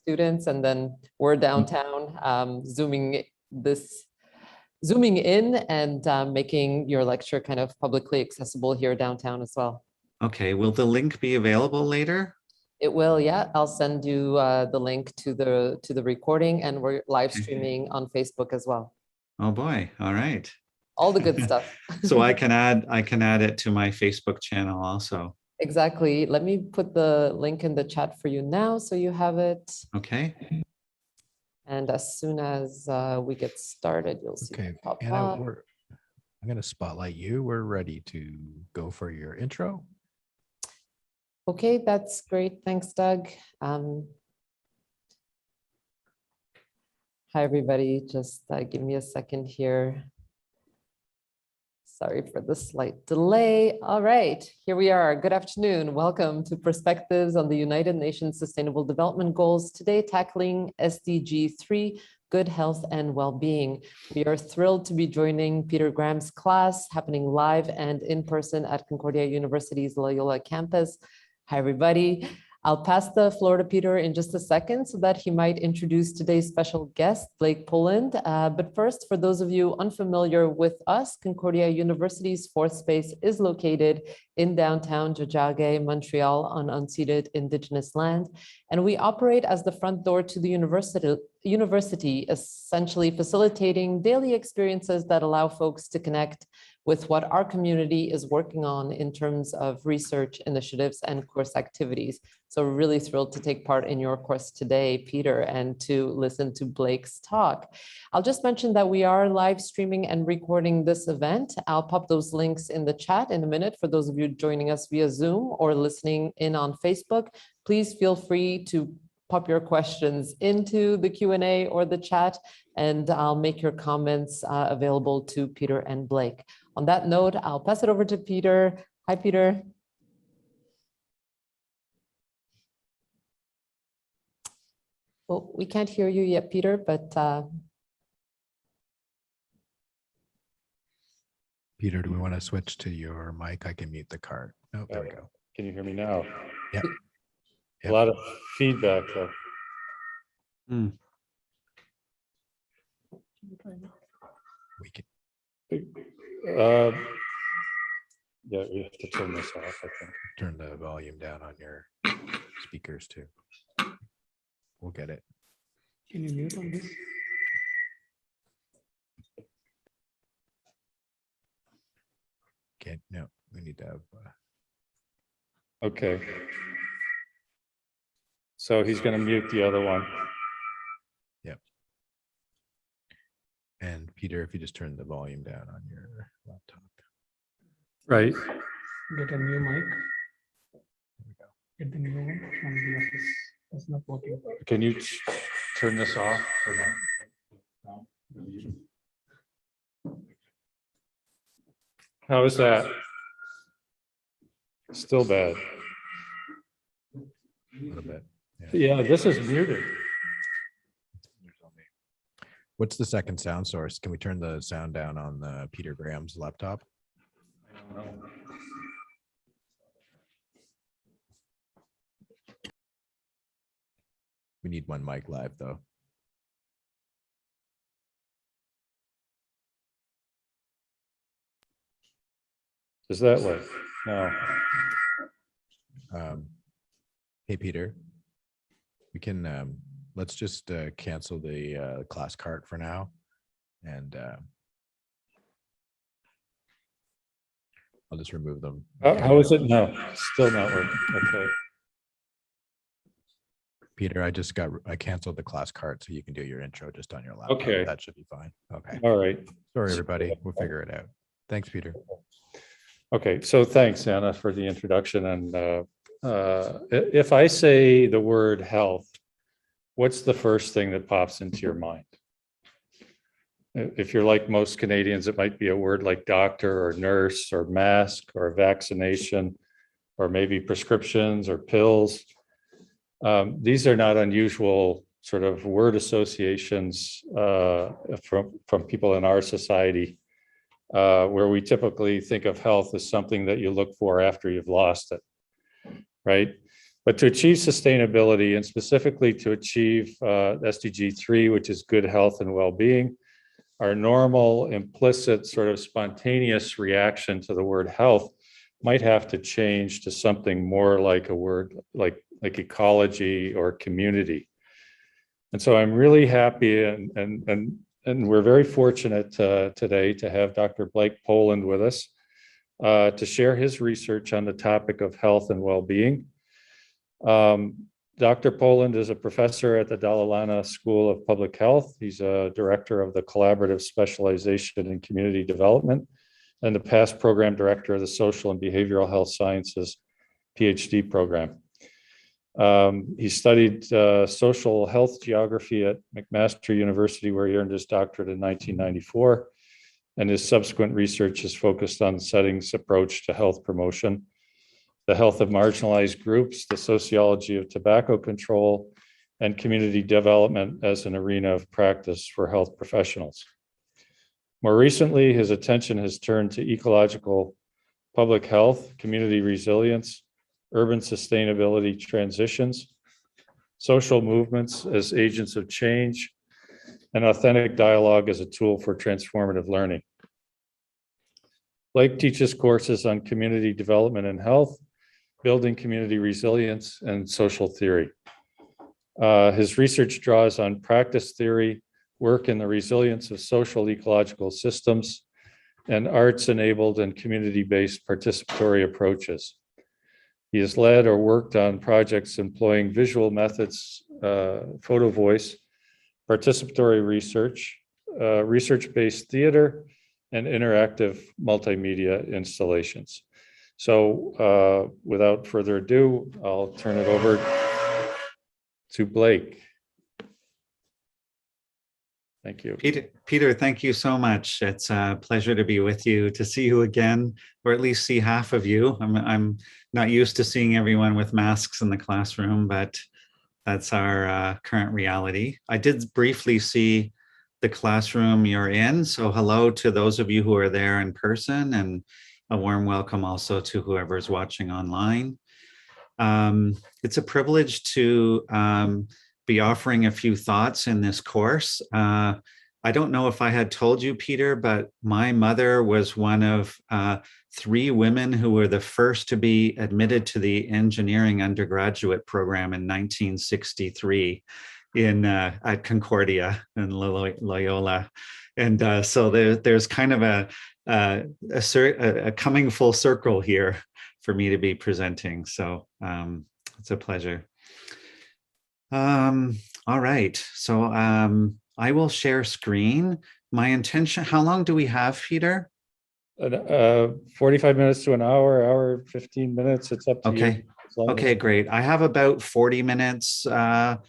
students, and then we're downtown, zooming in and making your lecture kind of publicly accessible here downtown as well. Okay, will the link be available later? It will, yeah. I'll send you the link to the recording, and we're live streaming on Facebook as well. Oh boy, all right. All the good stuff. So I can add it to my Facebook channel also. Exactly. Let me put the link in the chat for you now so you have it. Okay. And as soon as we get started, you'll see Okay, it pop Anna, up. I'm going to spotlight you. We're ready to go for your intro. Okay, that's great. Thanks, Doug. Hi, everybody. Just give me a second here. Sorry for the slight delay. All right, here we are. Good afternoon. Welcome to Perspectives on the United Nations Sustainable Development Goals. Today, tackling SDG 3, Good Health and Well-Being. We are thrilled to be joining Peter Graham's class, happening live and in person at Concordia University's Loyola campus. Hi, everybody. I'll pass the floor to Peter in just a second so that he might introduce today's special guest, Blake Poland. But first, for those of you unfamiliar with us, Concordia University's fourth space is located in downtown Tiohtià:ke, Montreal, on unceded Indigenous land. And we operate as the front door to the university, essentially facilitating daily experiences that allow folks to connect with what our community is working on in terms of research initiatives and course activities. So we're really thrilled to take part in your course today, Peter, and to listen to Blake's talk. I'll just mention that we are live streaming and recording this event. I'll pop those links in the chat in a minute for those of you joining us via Zoom or listening in on Facebook. Please feel free to pop your questions into the Q&A or the chat, and I'll make your comments available to Peter and Blake. On that note, I'll pass it over to Peter. Hi, Peter. Well, we can't hear you yet, Peter, but... Peter, do we want to switch to your mic? I can mute the card. Oh, there we go. Can you hear me now? Yep. A lot of feedback though. We can. Yeah, we have to turn this off, I think. Turn the volume down on your speakers too. We'll get it. Can you mute on this? Can't, no, we need to have. Okay. So he's going to mute the other one. Yep. And Peter, if you just turn the volume down on your laptop. Right. Get a new mic. There we go. Get the new one from the office. That's not working. Can you turn this off or not? No. How is that? Still bad. A little bit. Yeah, this is muted. What's the second sound source? Can we turn the sound down on the Peter Graham's laptop? I don't know. We need one mic live though. Is that way? No. Hey, Peter, we can, let's just cancel the class cart for now. And I'll just remove them. How is it now? Still not working. Okay. Peter, I canceled the class cart so you can do your intro just on your laptop. Okay. That should be fine. Okay. All right. Sorry, everybody. We'll figure it out. Thanks, Peter. Okay, so thanks, Anna, for the introduction. And if I say the word health, what's the first thing that pops into your mind? If you're like most Canadians, it might be a word like doctor or nurse or mask or vaccination, or maybe prescriptions or pills. These are not unusual sort of word associations from people in our society, where we typically think of health as something that you look for after you've lost it, right? But to achieve sustainability, and specifically to achieve SDG 3, which is good health and well-being, our normal, implicit, sort of spontaneous reaction to the word health might have to change to something more like a word like ecology or community. And so I'm really happy and we're very fortunate today to have Dr. Blake Poland with us to share his research on the topic of health and well-being. Dr. Poland is a professor at the Decolonizing School of Public Health. He's a director of the Collaborative Specialization in Community Development and the past program director of the Social and Behavioral Health Sciences PhD program. He studied social health geography at McMaster University, where he earned his doctorate in 1994. And his subsequent research is focused on the settings approach to health promotion, the health of marginalized groups, the sociology of tobacco control, and community development as an arena of practice for health professionals. More recently, his attention has turned to ecological public health, community resilience, urban sustainability transitions, social movements as agents of change, and authentic dialogue as a tool for transformative learning. Blake teaches courses on community development and health, building community resilience, and social theory. His research draws on practice theory, work in the resilience of social ecological systems, and arts-enabled and community-based participatory approaches. He has led or worked on projects employing visual methods, photo voice, participatory research, research-based theater, and interactive multimedia installations. So without further ado, I'll turn it over to Blake. Thank you. Peter, thank you so much. It's a pleasure to be with you, to see you again, or at least see half of you. I'm not used to seeing everyone with masks in the classroom, but that's our current reality. I did briefly see the classroom you're in, so hello to those of you who are there in person, and a warm welcome also to whoever's watching online. It's a privilege to be offering a few thoughts in this course. I don't know if I had told you, Peter, but my mother was one of 3 women who were the first to be admitted to the engineering undergraduate program in 1963 at Concordia in Loyola. And so there's kind of a coming full circle here for me to be presenting. So it's a pleasure. All right, so I will share screen. My intention, how long do we have, Peter? 45 minutes to an hour, 15 minutes, it's up to you. Okay, great. I have about 40 minutes of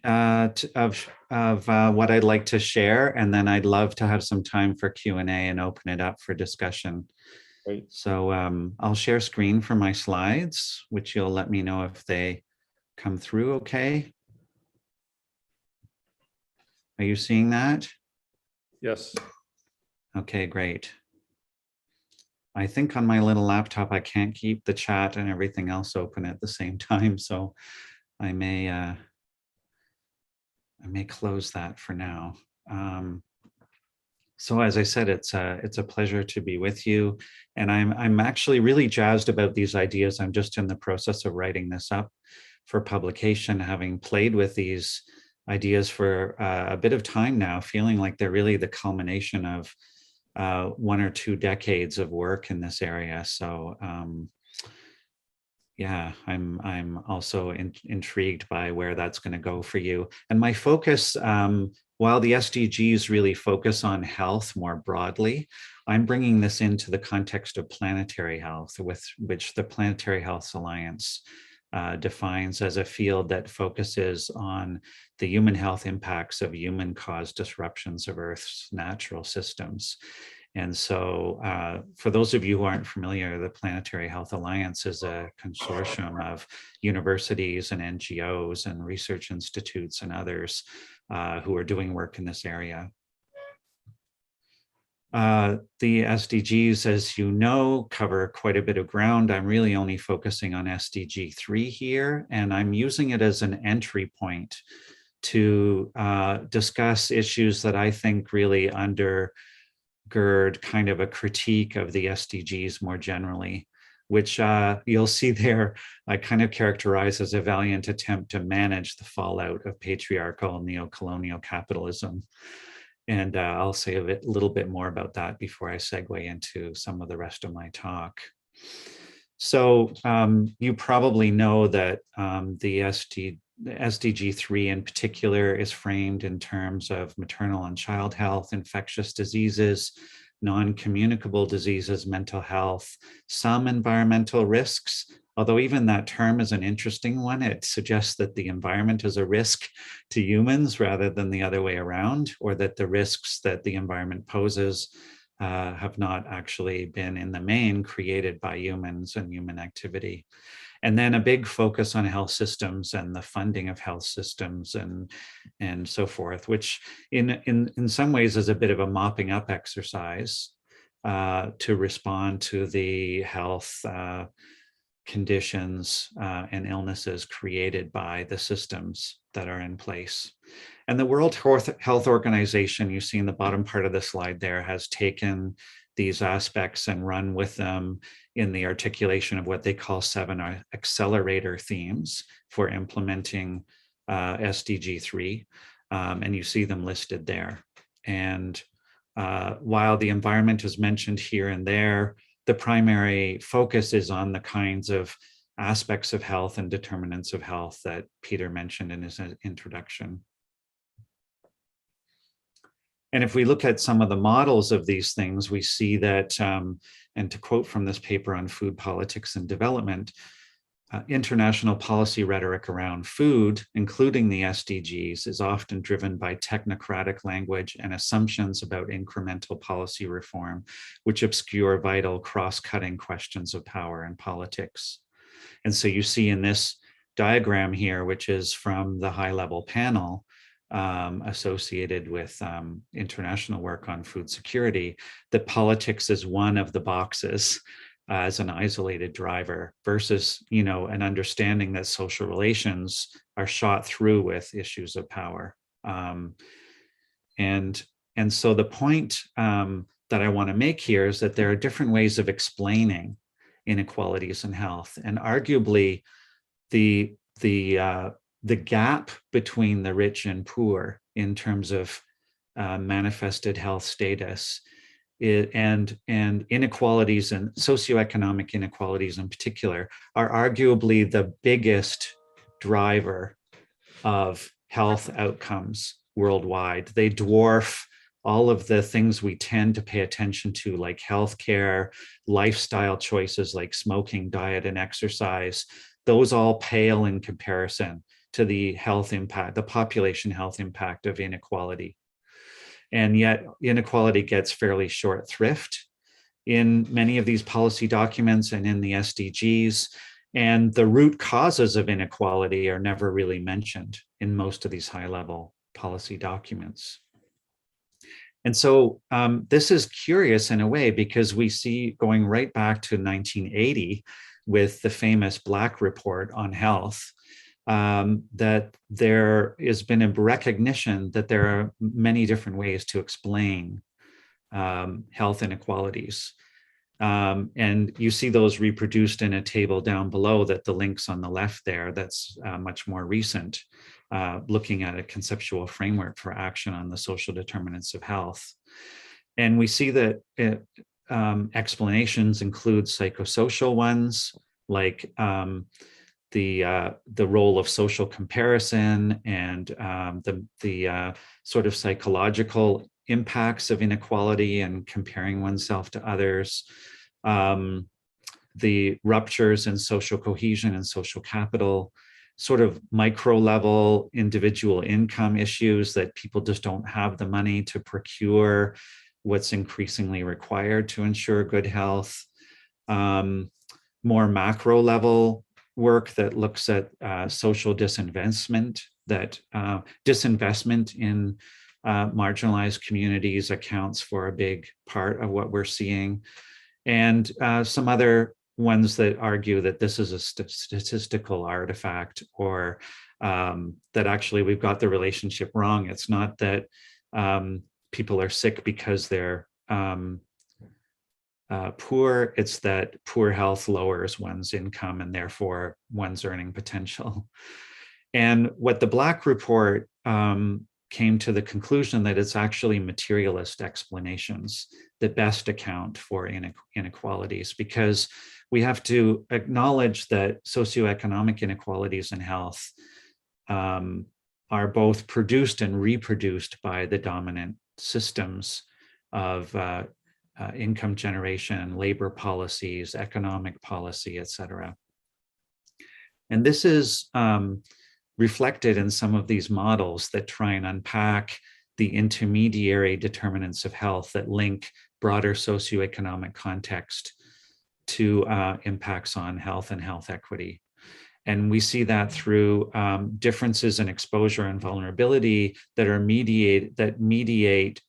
what I'd like to share, and then I'd love to have some time for Q&A and open it up for discussion. Great. So I'll share screen for my slides, which you'll let me know if they come through okay. Are you seeing that? Yes. Okay, great. I think on my little laptop, I can't keep the chat and everything else open at the same time, so I may close that for now. So as I said, it's a pleasure to be with you, and I'm actually really jazzed about these ideas. I'm just in the process of writing this up for publication, having played with these ideas for a bit of time now, feeling like they're really the culmination of 1 or 2 decades of work in this area. So yeah, I'm also intrigued by where that's going to go for you. And my focus, while the SDGs really focus on health more broadly, I'm bringing this into the context of planetary health, with which the Planetary Health Alliance defines as a field that focuses on the human health impacts of human-caused disruptions of Earth's natural systems. And so for those of you who aren't familiar, the Planetary Health Alliance is a consortium of universities and NGOs and research institutes and others who are doing work in this area. The SDGs, as you know, cover quite a bit of ground. I'm really only focusing on SDG 3 here, and I'm using it as an entry point to discuss issues that I think really undergird kind of a critique of the SDGs more generally, which you'll see there, I kind of characterize as a valiant attempt to manage the fallout of patriarchal neo-colonial capitalism. And I'll say a little bit more about that before I segue into some of the rest of my talk. So you probably know that the SDG 3 in particular is framed in terms of maternal and child health, infectious diseases, non-communicable diseases, mental health, some environmental risks, although even that term is an interesting one. It suggests that the environment is a risk to humans rather than the other way around, or that the risks that the environment poses have not actually been in the main created by humans and human activity. And then a big focus on health systems and the funding of health systems and so forth, which in some ways is a bit of a mopping up exercise to respond to the health conditions and illnesses created by the systems that are in place. And the World Health Organization, you see in the bottom part of the slide there, has taken these aspects and run with them in the articulation of what they call 7 accelerator themes for implementing SDG 3. And you see them listed there. And while the environment is mentioned here and there, the primary focus is on the kinds of aspects of health and determinants of health that Peter mentioned in his introduction. And if we look at some of the models of these things, we see that, and to quote from this paper on food politics and development, international policy rhetoric around food, including the SDGs, is often driven by technocratic language and assumptions about incremental policy reform, which obscure vital cross-cutting questions of power and politics. And so you see in this diagram here, which is from the high-level panel, associated with international work on food security, that politics is one of the boxes as an isolated driver versus, an understanding that social relations are shot through with issues of power. And so the point that I want to make here is that there are different ways of explaining inequalities in health, and arguably the gap between the rich and poor in terms of manifested health status and inequalities and socioeconomic inequalities in particular are arguably the biggest driver of health outcomes worldwide. They dwarf all of the things we tend to pay attention to, like healthcare, lifestyle choices like smoking, diet, and exercise. Those all pale in comparison to the health impact, the population health impact of inequality. And yet inequality gets fairly short thrift in many of these policy documents and in the SDGs. And the root causes of inequality are never really mentioned in most of these high-level policy documents. And so this is curious in a way, because we see going right back to 1980 with the famous Black Report on health, that there has been a recognition that there are many different ways to explain health inequalities. And you see those reproduced in a table down below, that the links on the left there, that's much more recent, looking at a conceptual framework for action on the social determinants of health. And we see that explanations include psychosocial ones, like the role of social comparison and the sort of psychological impacts of inequality and comparing oneself to others, the ruptures in social cohesion and social capital, sort of micro level individual income issues that people just don't have the money to procure what's increasingly required to ensure good health, more macro level work that looks at social disinvestment, that disinvestment in marginalized communities accounts for a big part of what we're seeing. And some other ones that argue that this is a statistical artifact, or that actually we've got the relationship wrong. It's not that people are sick because they're poor, it's that poor health lowers one's income and therefore one's earning potential. And what the Black report came to the conclusion that it's actually materialist explanations that best account for inequalities, because we have to acknowledge that socioeconomic inequalities in health are both produced and reproduced by the dominant systems of income generation, labor policies, economic policy, et cetera. And this is reflected in some of these models that try and unpack the intermediary determinants of health that link broader socioeconomic context to impacts on health and health equity. And we see that through differences in exposure and vulnerability that are mediate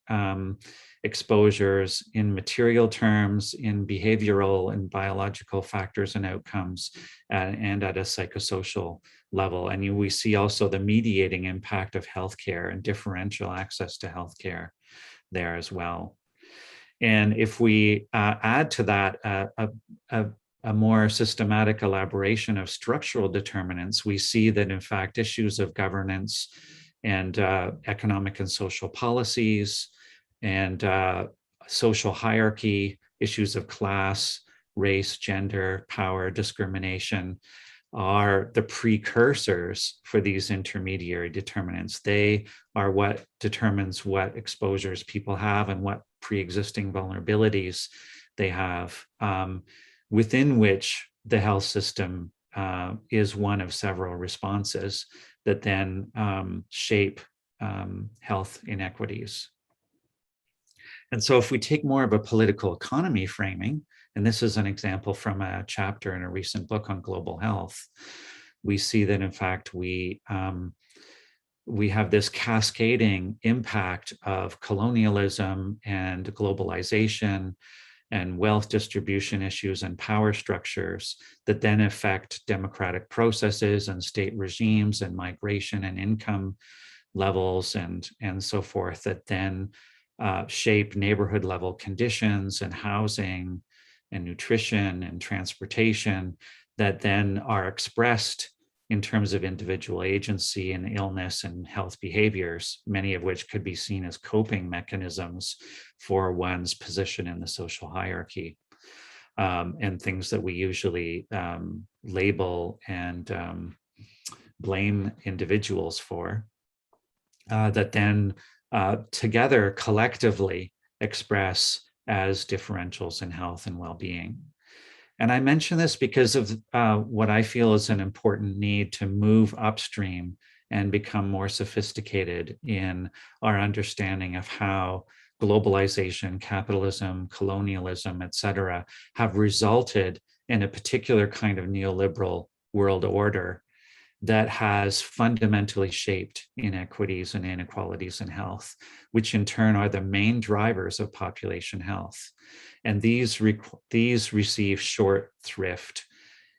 exposures in material terms, in behavioral and biological factors and outcomes, and at a psychosocial level. And we see also the mediating impact of healthcare and differential access to healthcare there as well. And if we add to that a more systematic elaboration of structural determinants, we see that in fact issues of governance and economic and social policies and social hierarchy, issues of class, race, gender, power, discrimination are the precursors for these intermediary determinants. They are what determines what exposures people have and what pre-existing vulnerabilities they have, within which the health system is one of several responses that then shape health inequities. And so if we take more of a political economy framing, and this is an example from a chapter in a recent book on global health, we see that in fact we have this cascading impact of colonialism and globalization and wealth distribution issues and power structures that then affect democratic processes and state regimes and migration and income levels and so forth, that then shape neighborhood level conditions and housing and nutrition and transportation that then are expressed in terms of individual agency and illness and health behaviors, many of which could be seen as coping mechanisms for one's position in the social hierarchy, and things that we usually label and blame individuals for, that then together collectively express as differentials in health and well-being. And I mention this because of what I feel is an important need to move upstream and become more sophisticated in our understanding of how globalization, capitalism, colonialism, et cetera, have resulted in a particular kind of neoliberal world order that has fundamentally shaped inequities and inequalities in health, which in turn are the main drivers of population health. And these receive short thrift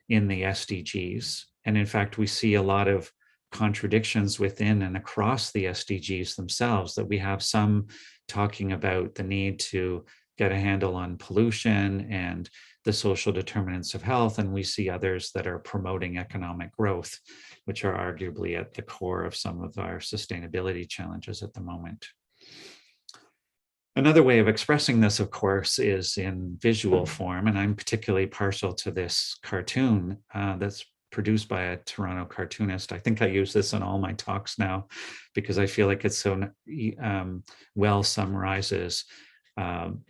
in the SDGs. And in fact, we see a lot of contradictions within and across the SDGs themselves, that we have some talking about the need to get a handle on pollution and the social determinants of health, and we see others that are promoting economic growth, which are arguably at the core of some of our sustainability challenges at the moment. Another way of expressing this, of course, is in visual form, and I'm particularly partial to this cartoon that's produced by a Toronto cartoonist. I think I use this in all my talks now because I feel like it so well summarizes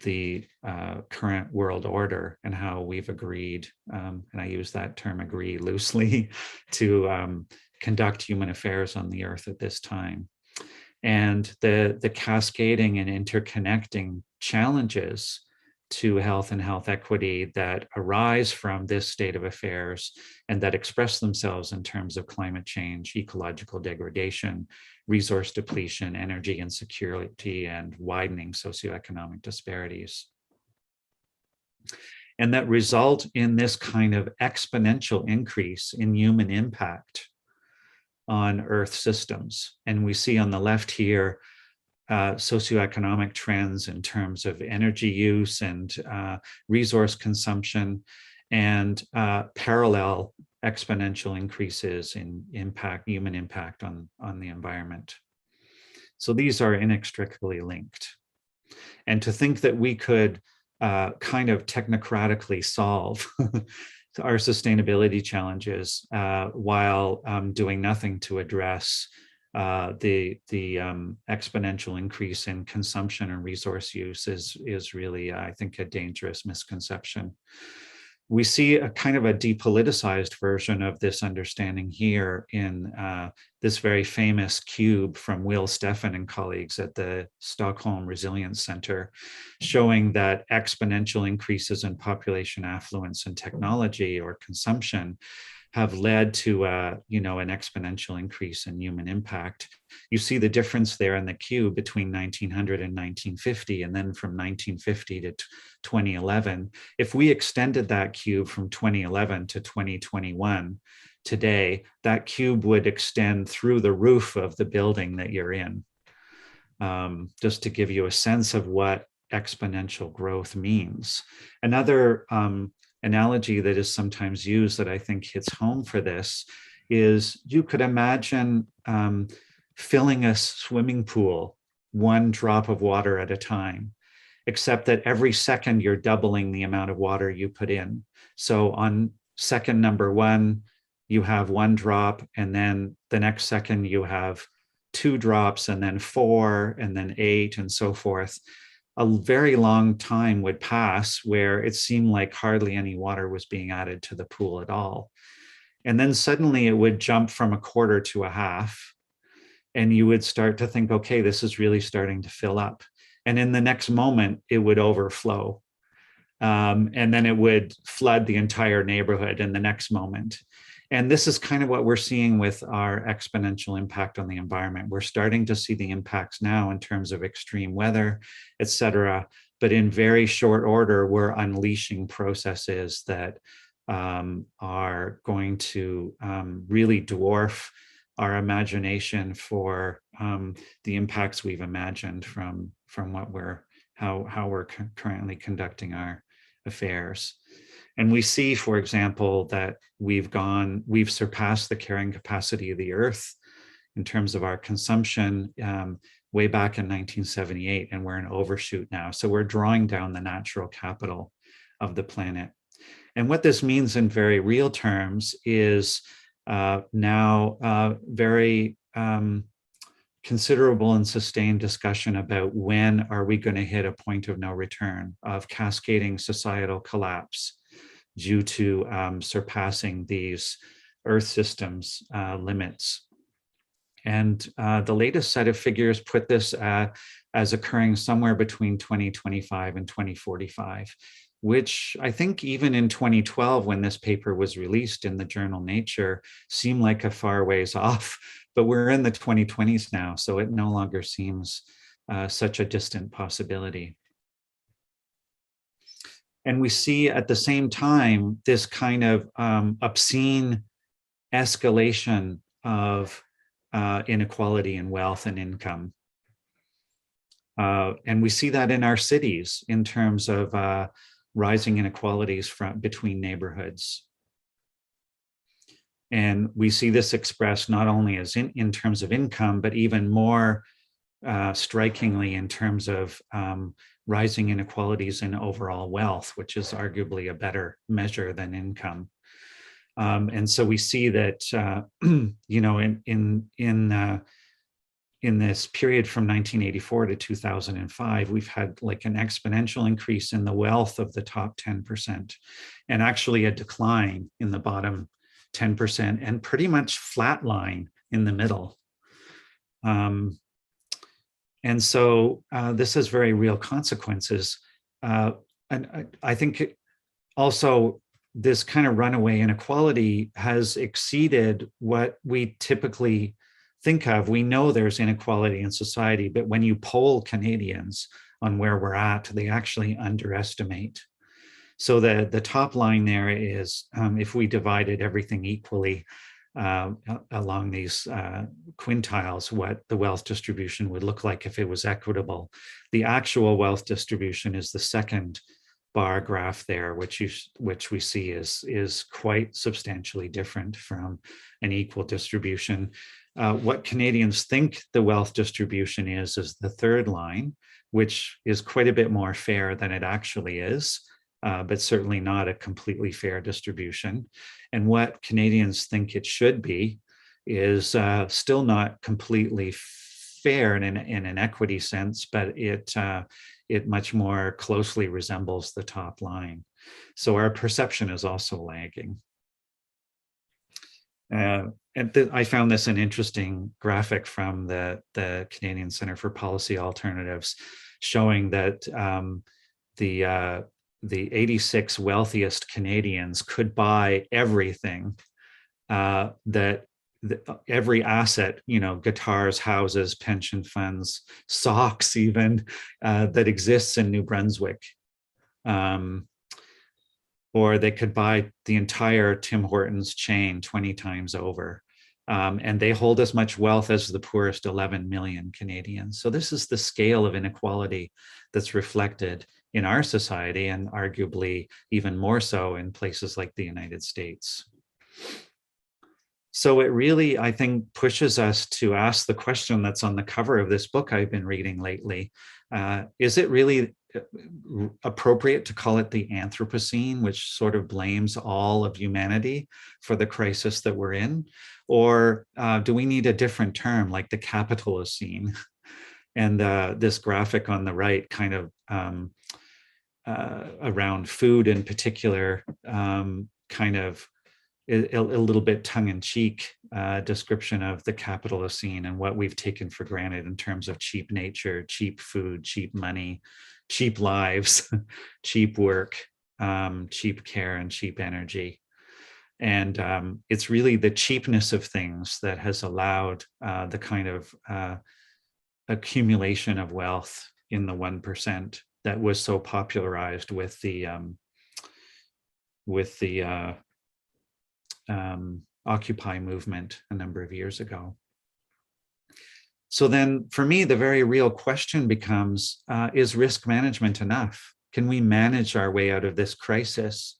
the current world order and how we've agreed, and I use that term agree loosely, to conduct human affairs on the earth at this time. And the cascading and interconnecting challenges to health and health equity that arise from this state of affairs and that express themselves in terms of climate change, ecological degradation, resource depletion, energy insecurity, and widening socioeconomic disparities. And that result in this kind of exponential increase in human impact on Earth systems. And we see on the left here socioeconomic trends in terms of energy use and resource consumption, and parallel exponential increases in impact, human impact on the environment. So these are inextricably linked. And to think that we could kind of technocratically solve our sustainability challenges while doing nothing to address the exponential increase in consumption and resource use is really, I think, a dangerous misconception. We see a kind of a depoliticized version of this understanding here in this very famous cube from Will Steffen and colleagues at the Stockholm Resilience Center, showing that exponential increases in population affluence and technology or consumption have led to an exponential increase in human impact. You see the difference there in the cube between 1900 and 1950, and then from 1950 to 2011. If we extended that cube from 2011 to 2021, today, that cube would extend through the roof of the building that you're in. Just to give you a sense of what exponential growth means. Another analogy that is sometimes used that I think hits home for this is you could imagine filling a swimming pool one drop of water at a time, except that every second you're doubling the amount of water you put in. So on second number 1, you have 1 drop, and then the next second you have 2 drops, and then 4, and then 8, and so forth. A very long time would pass where it seemed like hardly any water was being added to the pool at all. And then suddenly it would jump from a quarter to a half, and you would start to think, okay, this is really starting to fill up. And in the next moment, it would overflow. And then it would flood the entire neighborhood in the next moment. And this is kind of what we're seeing with our exponential impact on the environment. We're starting to see the impacts now in terms of extreme weather, et cetera. But in very short order, we're unleashing processes that are going to really dwarf our imagination for the impacts we've imagined from how we're currently conducting our affairs. And we see, for example, that we've surpassed the carrying capacity of the Earth in terms of our consumption way back in 1978, and we're in overshoot now. So we're drawing down the natural capital of the planet. And what this means in very real terms is now very considerable and sustained discussion about when are we going to hit a point of no return of cascading societal collapse due to surpassing these Earth systems limits. And the latest set of figures put this as occurring somewhere between 2025 and 2045, which I think even in 2012, when this paper was released in the journal Nature, seemed like a far ways off, but we're in the 2020s now, so it no longer seems such a distant possibility. And we see at the same time this kind of obscene escalation of inequality in wealth and income. And we see that in our cities in terms of rising inequalities between neighborhoods. And we see this expressed not only as in terms of income, but even more strikingly in terms of rising inequalities in overall wealth, which is arguably a better measure than income. And so we see that, in this period from 1984 to 2005, we've had like an exponential increase in the wealth of the top 10%, and actually a decline in the bottom 10%, and pretty much flatline in the middle. And so this has very real consequences. I think also this kind of runaway inequality has exceeded what we typically think of. We know there's inequality in society, but when you poll Canadians on where we're at, they actually underestimate. So the top line there is if we divided everything equally along these quintiles, what the wealth distribution would look like if it was equitable. The actual wealth distribution is the second bar graph there, which we see is quite substantially different from an equal distribution. What Canadians think the wealth distribution is the third line, which is quite a bit more fair than it actually is, but certainly not a completely fair distribution. And what Canadians think it should be is still not completely fair in an equity sense, but it much more closely resembles the top line. So our perception is also lagging. I found this an interesting graphic from the Canadian Centre for Policy Alternatives, showing that the 86 wealthiest Canadians could buy everything every asset, guitars, houses, pension funds, socks even, that exists in New Brunswick. Or they could buy the entire Tim Hortons chain 20 times over. And they hold as much wealth as the poorest 11 million Canadians. So this is the scale of inequality that's reflected in our society, and arguably even more so in places like the United States. So it really, I think, pushes us to ask the question that's on the cover of this book I've been reading lately. Is it really appropriate to call it the Anthropocene, which sort of blames all of humanity for the crisis that we're in? Or do we need a different term like the Capitalocene? And this graphic on the right kind of around food in particular, kind of a little bit tongue-in-cheek description of the Capitalocene and what we've taken for granted in terms of cheap nature, cheap food, cheap money, cheap lives, cheap work, cheap care, and cheap energy. And it's really the cheapness of things that has allowed the kind of accumulation of wealth in the 1% that was so popularized with the Occupy movement a number of years ago. So then for me, the very real question becomes, is risk management enough? Can we manage our way out of this crisis?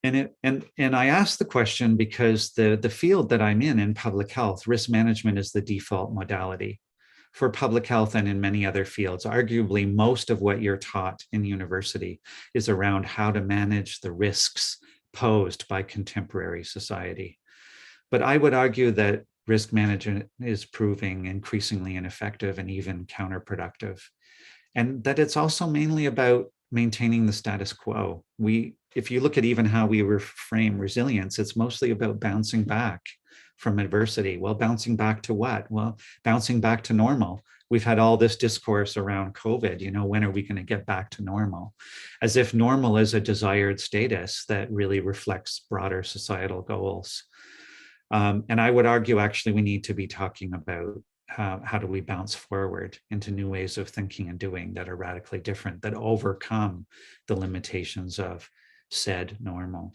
And I ask the question because the field that I'm in public health, risk management is the default modality. For public health and in many other fields, arguably most of what you're taught in university is around how to manage the risks posed by contemporary society. But I would argue that risk management is proving increasingly ineffective and even counterproductive, and that it's also mainly about maintaining the status quo. If you look at even how we reframe resilience, it's mostly about bouncing back from adversity. Well, bouncing back to what? Well, bouncing back to normal. We've had all this discourse around COVID, when are we going to get back to normal? As if normal is a desired status that really reflects broader societal goals. And I would argue, actually, we need to be talking about how do we bounce forward into new ways of thinking and doing that are radically different, that overcome the limitations of said normal.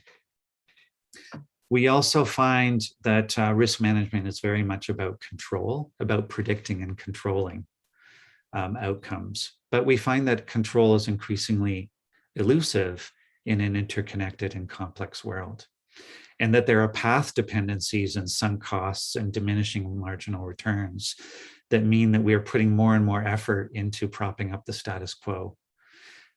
We also find that risk management is very much about control, about predicting and controlling outcomes. But we find that control is increasingly elusive in an interconnected and complex world, and that there are path dependencies and sunk costs and diminishing marginal returns that mean that we are putting more and more effort into propping up the status quo.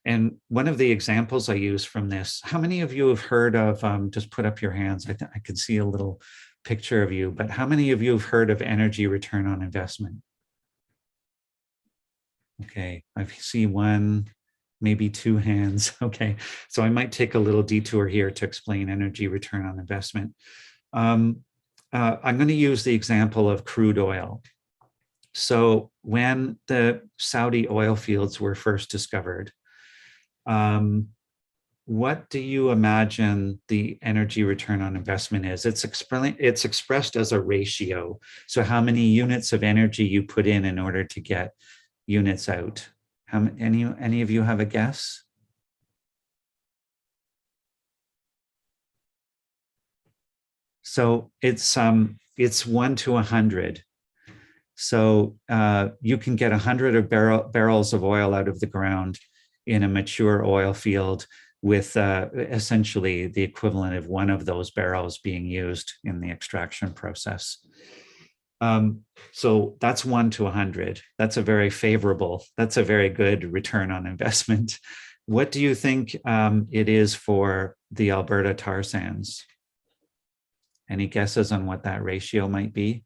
And one of the examples I use from this, how many of you have heard of, just put up your hands, I could see a little picture of you, but how many of you have heard of energy return on investment? Okay, I see one, maybe two hands. Okay, so I might take a little detour here to explain energy return on investment. I'm going to use the example of crude oil. So when the Saudi oil fields were first discovered, what do you imagine the energy return on investment is? It's expressed as a ratio. So how many units of energy you put in order to get units out? Any of you have a guess? So it's 1 to 100. So you can get 100 barrels of oil out of the ground in a mature oil field with essentially the equivalent of one of those barrels being used in the extraction process. So that's 1 to 100. That's a very good return on investment. What do you think it is for the Alberta tar sands? Any guesses on what that ratio might be?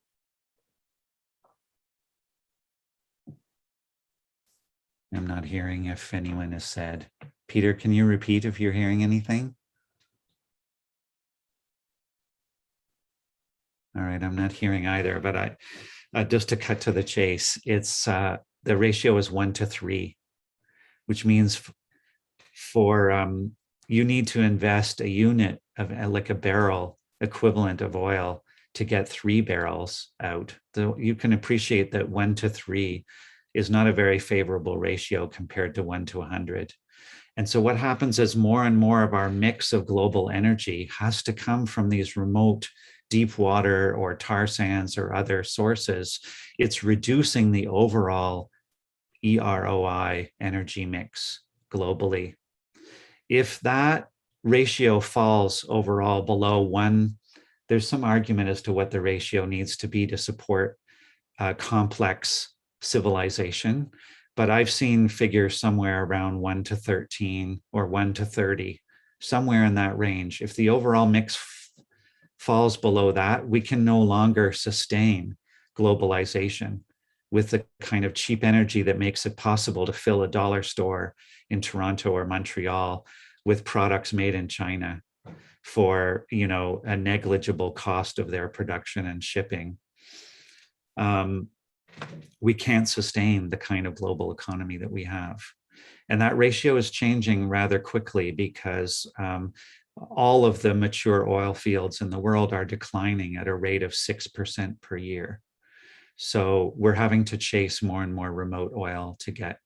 I'm not hearing if anyone has said. Peter, can you repeat if you're hearing anything? All right, I'm not hearing either, but just to cut to the chase, it's the ratio is 1 to 3, which means you need to invest a unit of like a barrel equivalent of oil to get 3 barrels out. So you can appreciate that 1 to 3 is not a very favorable ratio compared to 1 to 100. And so what happens is more and more of our mix of global energy has to come from these remote deep water or tar sands or other sources. It's reducing the overall EROI energy mix globally. If that ratio falls overall below 1, there's some argument as to what the ratio needs to be to support complex civilization, but I've seen figures somewhere around 1 to 13 or 1 to 30, somewhere in that range. If the overall mix falls below that, we can no longer sustain globalization with the kind of cheap energy that makes it possible to fill a dollar store in Toronto or Montreal with products made in China for, a negligible cost of their production and shipping. We can't sustain the kind of global economy that we have. And that ratio is changing rather quickly because all of the mature oil fields in the world are declining at a rate of 6% per year. So we're having to chase more and more remote oil to get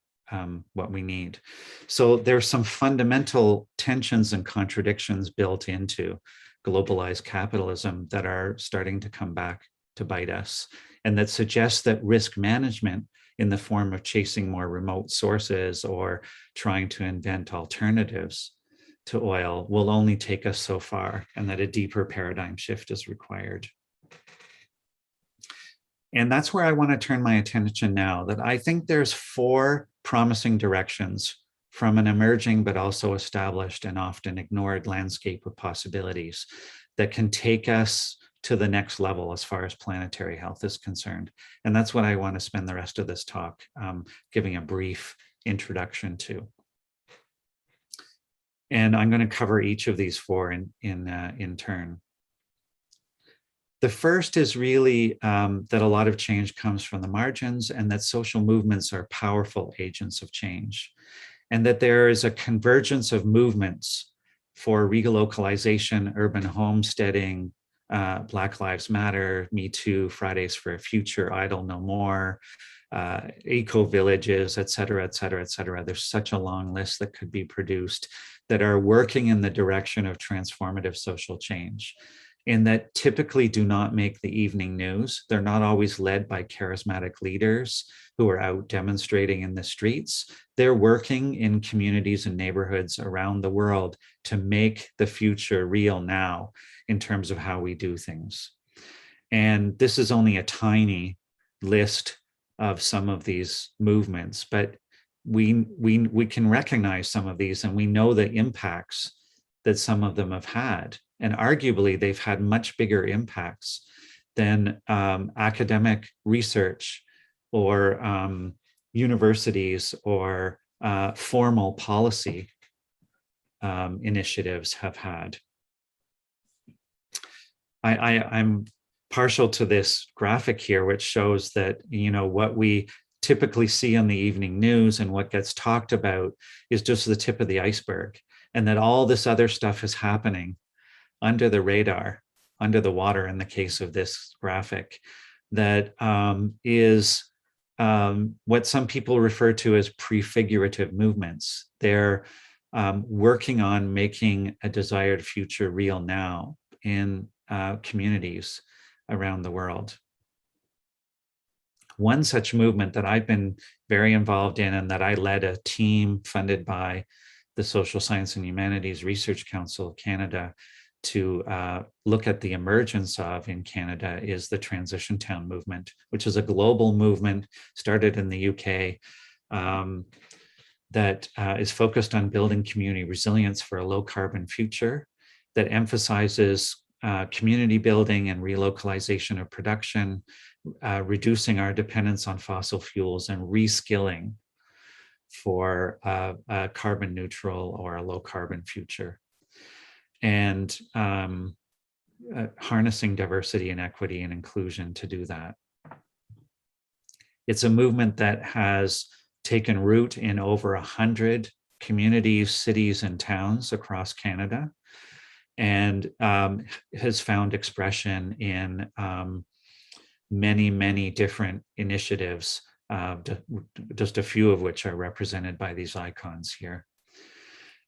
what we need. So there's some fundamental tensions and contradictions built into globalized capitalism that are starting to come back to bite us, and that suggests that risk management in the form of chasing more remote sources or trying to invent alternatives to oil will only take us so far, and that a deeper paradigm shift is required. And that's where I want to turn my attention now, that I think there's 4 promising directions from an emerging but also established and often ignored landscape of possibilities that can take us to the next level as far as planetary health is concerned. And that's what I want to spend the rest of this talk giving a brief introduction to. And I'm going to cover each of these 4 in turn. The first is really that a lot of change comes from the margins, and that social movements are powerful agents of change, and that there is a convergence of movements for relocalization, urban homesteading, Black Lives Matter, Me Too, Fridays for a Future, Idle No More, eco-villages, et cetera, et cetera, et cetera. There's such a long list that could be produced that are working in the direction of transformative social change, and that typically do not make the evening news. They're not always led by charismatic leaders who are out demonstrating in the streets. They're working in communities and neighborhoods around the world to make the future real now in terms of how we do things. And this is only a tiny list of some of these movements, but we can recognize some of these, and we know the impacts that some of them have had. And arguably, they've had much bigger impacts than academic research or universities or formal policy initiatives have had. I'm partial to this graphic here, which shows that what we typically see on the evening news and what gets talked about is just the tip of the iceberg, and that all this other stuff is happening under the radar, under the water in the case of this graphic, that is what some people refer to as prefigurative movements. They're working on making a desired future real now in communities around the world. One such movement that I've been very involved in, and that I led a team funded by the Social Science and Humanities Research Council of Canada to look at the emergence of in Canada, is the Transition Town movement, which is a global movement started in the UK that is focused on building community resilience for a low carbon future, that emphasizes community building and relocalization of production, reducing our dependence on fossil fuels, and reskilling for a carbon neutral or a low carbon future, and harnessing diversity and equity and inclusion to do that. It's a movement that has taken root in over 100 communities, cities, and towns across Canada, and has found expression in many, many different initiatives, just a few of which are represented by these icons here.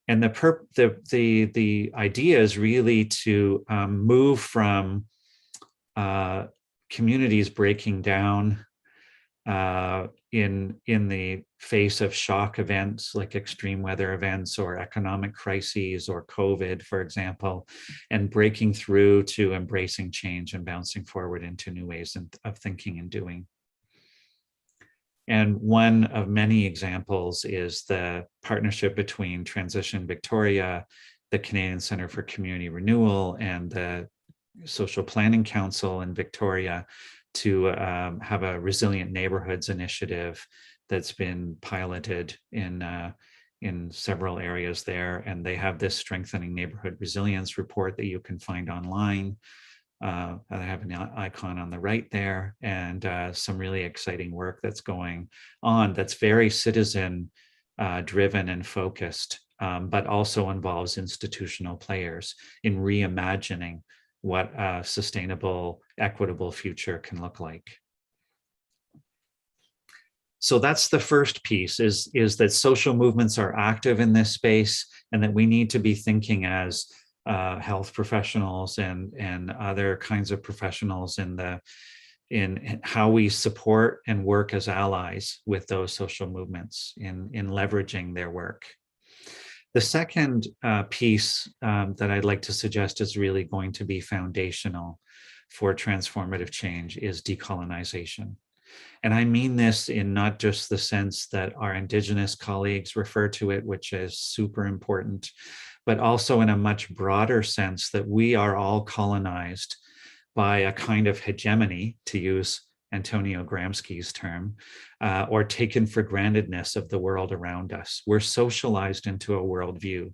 And the idea is really to move from communities breaking down in the face of shock events like extreme weather events or economic crises or COVID, for example, and breaking through to embracing change and bouncing forward into new ways of thinking and doing. And one of many examples is the partnership between Transition Victoria, the Canadian Centre for Community Renewal, and the Social Planning Council in Victoria to have a Resilient Neighborhoods initiative that's been piloted in several areas there. And they have this Strengthening Neighborhood Resilience report that you can find online. I have an icon on the right there, and some really exciting work that's going on that's very citizen driven and focused, but also involves institutional players in reimagining what a sustainable, equitable future can look like. So that's the first piece, is that social movements are active in this space, and that we need to be thinking as health professionals and other kinds of professionals in how we support and work as allies with those social movements in leveraging their work. The second piece that I'd like to suggest is really going to be foundational for transformative change is decolonization. And I mean this in not just the sense that our Indigenous colleagues refer to it, which is super important, but also in a much broader sense that we are all colonized by a kind of hegemony, to use Antonio Gramsci's term, or taken for grantedness of the world around us. We're socialized into a worldview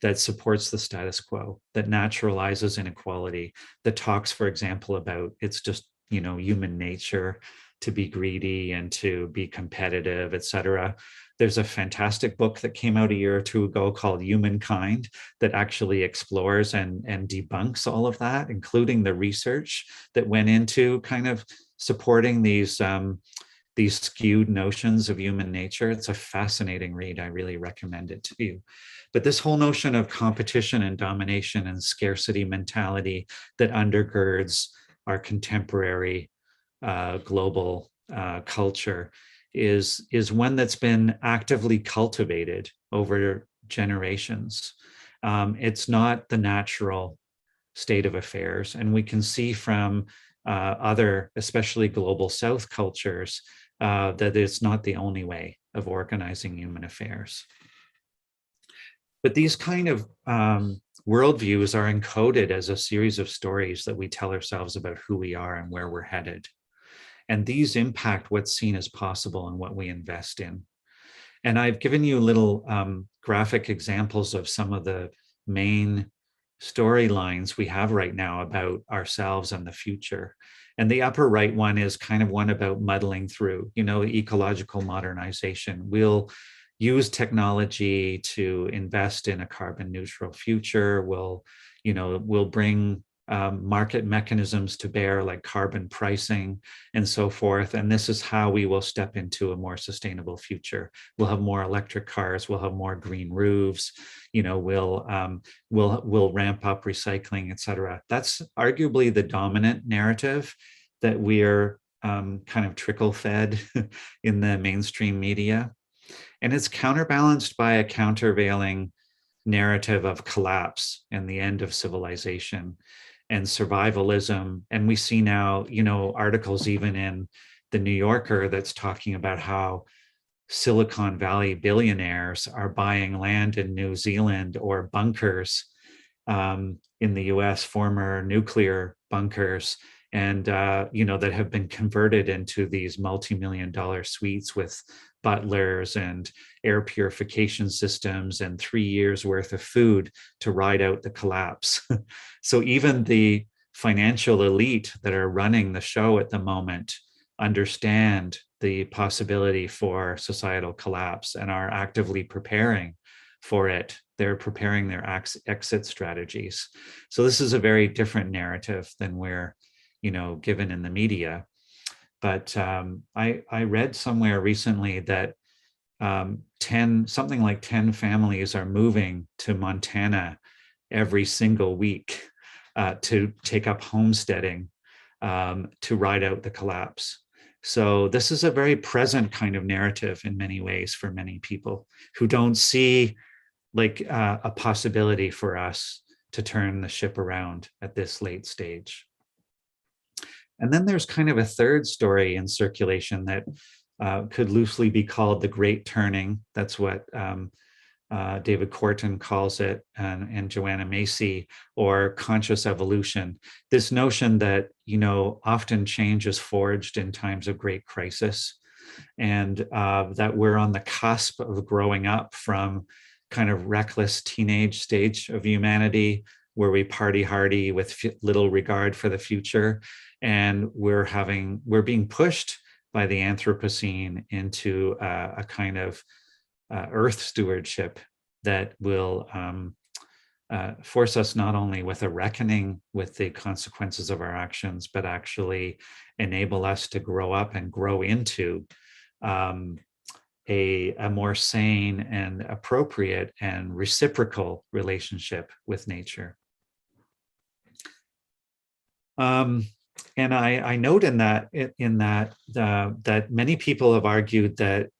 that supports the status quo, that naturalizes inequality, that talks, for example, about it's just, human nature to be greedy and to be competitive, et cetera. There's a fantastic book that came out a year or two ago called Humankind that actually explores and debunks all of that, including the research that went into kind of supporting these skewed notions of human nature. It's a fascinating read. I really recommend it to you. But this whole notion of competition and domination and scarcity mentality that undergirds our contemporary global culture is one that's been actively cultivated over generations. It's not the natural state of affairs. And we can see from other, especially global South cultures, that it's not the only way of organizing human affairs. But these kind of worldviews are encoded as a series of stories that we tell ourselves about who we are and where we're headed. And these impact what's seen as possible and what we invest in. And I've given you little graphic examples of some of the main storylines we have right now about ourselves and the future. And the upper right one is kind of one about muddling through, ecological modernization. We'll use technology to invest in a carbon neutral future. We'll bring market mechanisms to bear, like carbon pricing and so forth. And this is how we will step into a more sustainable future. We'll have more electric cars, we'll have more green roofs, we'll ramp up recycling, et cetera. That's arguably the dominant narrative that we're kind of trickle fed in the mainstream media. And it's counterbalanced by a countervailing narrative of collapse and the end of civilization and survivalism. And we see now, articles even in the New Yorker that's talking about how Silicon Valley billionaires are buying land in New Zealand or bunkers in the US, former nuclear bunkers, and that have been converted into these multi-million-dollar suites with butlers and air purification systems and 3 years worth of food to ride out the collapse. So even the financial elite that are running the show at the moment understand the possibility for societal collapse and are actively preparing for it. They're preparing their exit strategies. So this is a very different narrative than we're given in the media. But I read somewhere recently that something like 10 families are moving to Montana every single week to take up homesteading to ride out the collapse. So this is a very present kind of narrative in many ways for many people who don't see like a possibility for us to turn the ship around at this late stage. And then there's kind of a third story in circulation that could loosely be called the Great Turning. That's what David Korten calls it, and Joanna Macy, or conscious evolution. This notion that, often change is forged in times of great crisis, and that we're on the cusp of growing up from kind of reckless teenage stage of humanity, where we party hardy with little regard for the future. And we're being pushed by the Anthropocene into a kind of earth stewardship that will force us not only with a reckoning with the consequences of our actions, but actually enable us to grow up and grow into a more sane and appropriate and reciprocal relationship with nature. And I note in that that many people have argued that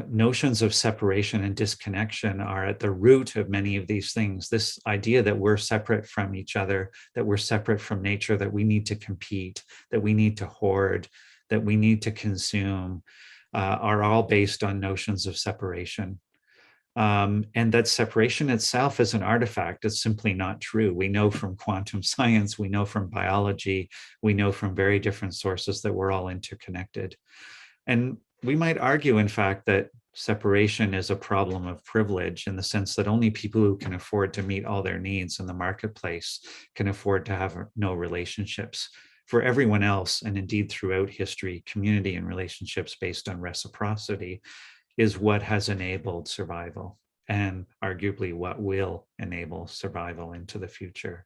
notions of separation and disconnection are at the root of many of these things. This idea that we're separate from each other, that we're separate from nature, that we need to compete, that we need to hoard, that we need to consume, are all based on notions of separation. And that separation itself is an artifact. It's simply not true. We know from quantum science, we know from biology, we know from very different sources that we're all interconnected. And we might argue, in fact, that separation is a problem of privilege, in the sense that only people who can afford to meet all their needs in the marketplace can afford to have no relationships. For everyone else, and indeed throughout history, community and relationships based on reciprocity is what has enabled survival, and arguably what will enable survival into the future.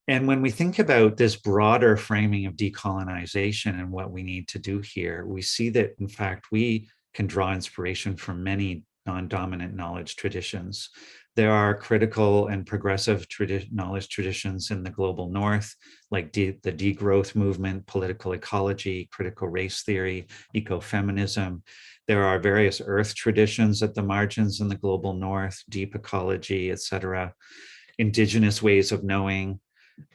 And when we think about this broader framing of decolonization and what we need to do here, we see that, in fact, we can draw inspiration from many non-dominant knowledge traditions. There are critical and progressive knowledge traditions in the global north, like the degrowth movement, political ecology, critical race theory, ecofeminism. There are various earth traditions at the margins in the global north, deep ecology, etc. Indigenous ways of knowing,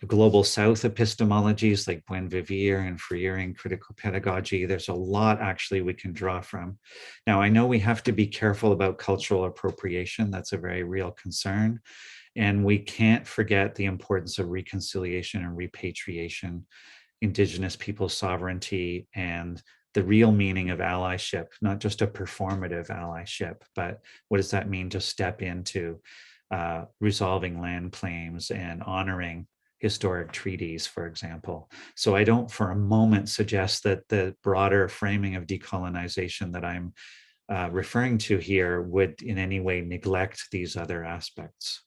the global south epistemologies like Buen Vivir and Freire, critical pedagogy. There's a lot actually we can draw from. Now, I know we have to be careful about cultural appropriation. That's a very real concern. And we can't forget the importance of reconciliation and repatriation, Indigenous people's sovereignty, and the real meaning of allyship, not just a performative allyship, but what does that mean to step into resolving land claims and honoring historic treaties, for example. So I don't for a moment suggest that the broader framing of decolonization that I'm referring to here would in any way neglect these other aspects.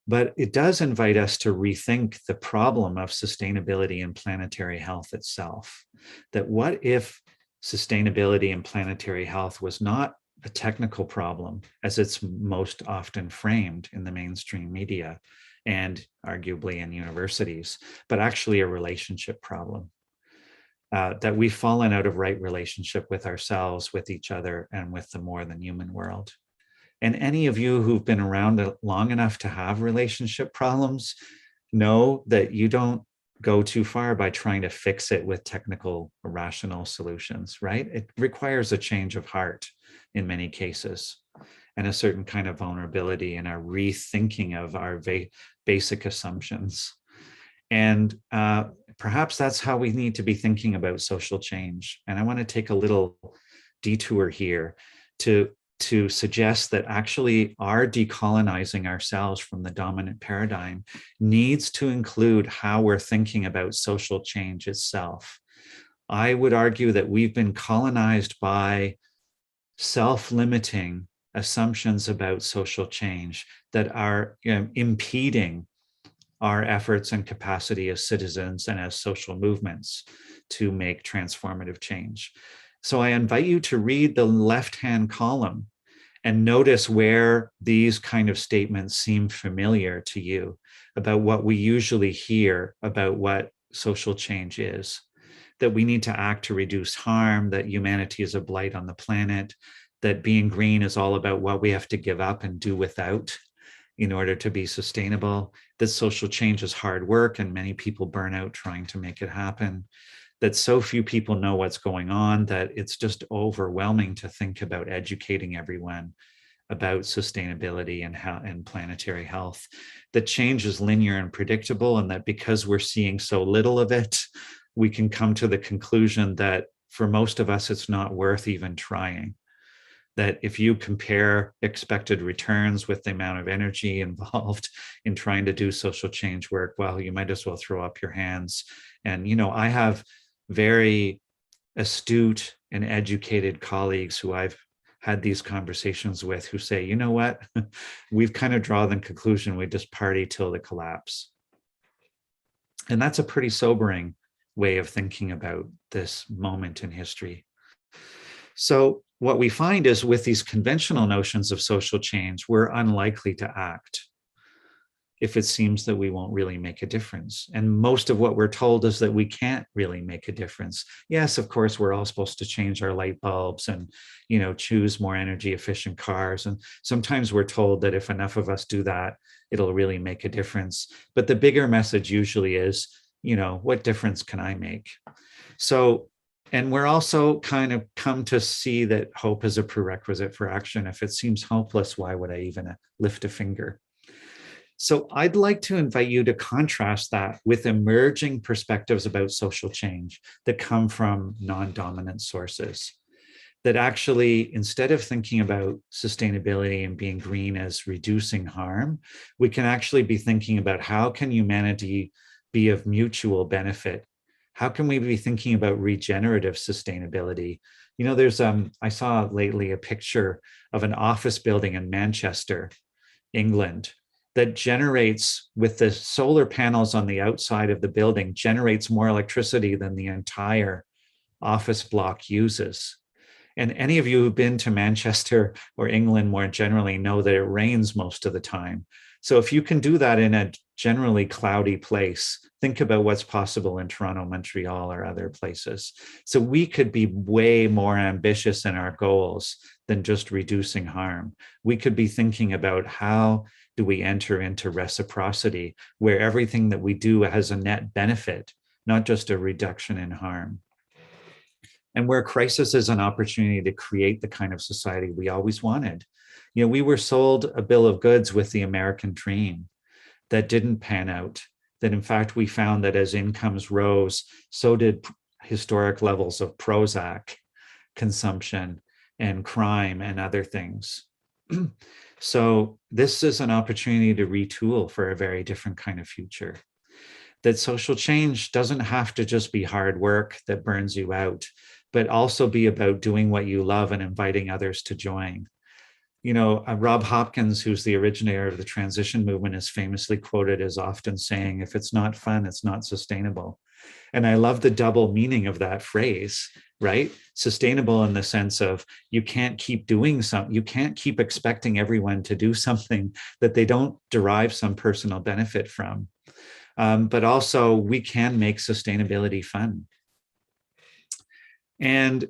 But it does invite us to rethink the problem of sustainability and planetary health itself. That what if sustainability and planetary health was not a technical problem, as it's most often framed in the mainstream media and arguably in universities, but actually a relationship problem. That we've fallen out of right relationship with ourselves, with each other, and with the more than human world. And any of you who've been around long enough to have relationship problems know that you don't go too far by trying to fix it with technical, rational solutions, right? It requires a change of heart in many cases, and a certain kind of vulnerability and a rethinking of our basic assumptions. And perhaps that's how we need to be thinking about social change. And I want to take a little detour here to suggest that actually our decolonizing ourselves from the dominant paradigm needs to include how we're thinking about social change itself. I would argue that we've been colonized by self-limiting assumptions about social change that are impeding our efforts and capacity as citizens and as social movements to make transformative change. So I invite you to read the left-hand column and notice where these kind of statements seem familiar to you about what we usually hear about what social change is. That we need to act to reduce harm, that humanity is a blight on the planet, that being green is all about what we have to give up and do without in order to be sustainable, that social change is hard work and many people burn out trying to make it happen, that so few people know what's going on, that it's just overwhelming to think about educating everyone about sustainability and planetary health, that change is linear and predictable, and that because we're seeing so little of it, we can come to the conclusion that for most of us, it's not worth even trying. That if you compare expected returns with the amount of energy involved in trying to do social change work, well, you might as well throw up your hands. And, I have very astute and educated colleagues who I've had these conversations with who say, you know what, we've kind of drawn the conclusion we just party till the collapse. And that's a pretty sobering way of thinking about this moment in history. So what we find is with these conventional notions of social change, we're unlikely to act if it seems that we won't really make a difference. And most of what we're told is that we can't really make a difference. Yes, of course, we're all supposed to change our light bulbs and, choose more energy efficient cars. And sometimes we're told that if enough of us do that, it'll really make a difference. But the bigger message usually is, what difference can I make? So, and we're also kind of come to see that hope is a prerequisite for action. If it seems hopeless, why would I even lift a finger? So I'd like to invite you to contrast that with emerging perspectives about social change that come from non-dominant sources. That actually, instead of thinking about sustainability and being green as reducing harm, we can actually be thinking about how can humanity be of mutual benefit. How can we be thinking about regenerative sustainability? I saw lately a picture of an office building in Manchester, England, that generates, with the solar panels on the outside of the building, generates more electricity than the entire office block uses. And any of you who've been to Manchester or England more generally know that it rains most of the time. So if you can do that in a generally cloudy place, think about what's possible in Toronto, Montreal, or other places. So we could be way more ambitious in our goals than just reducing harm. We could be thinking about how do we enter into reciprocity, where everything that we do has a net benefit, not just a reduction in harm. And where crisis is an opportunity to create the kind of society we always wanted. We were sold a bill of goods with the American dream that didn't pan out. That in fact, we found that as incomes rose, so did historic levels of Prozac consumption and crime and other things. So this is an opportunity to retool for a very different kind of future. That social change doesn't have to just be hard work that burns you out, but also be about doing what you love and inviting others to join. You know, Rob Hopkins, who's the originator of the transition movement, is famously quoted as often saying, if it's not fun, it's not sustainable. And I love the double meaning of that phrase, right? Sustainable in the sense of you can't keep doing something, you can't keep expecting everyone to do something that they don't derive some personal benefit from. But also we can make sustainability fun. And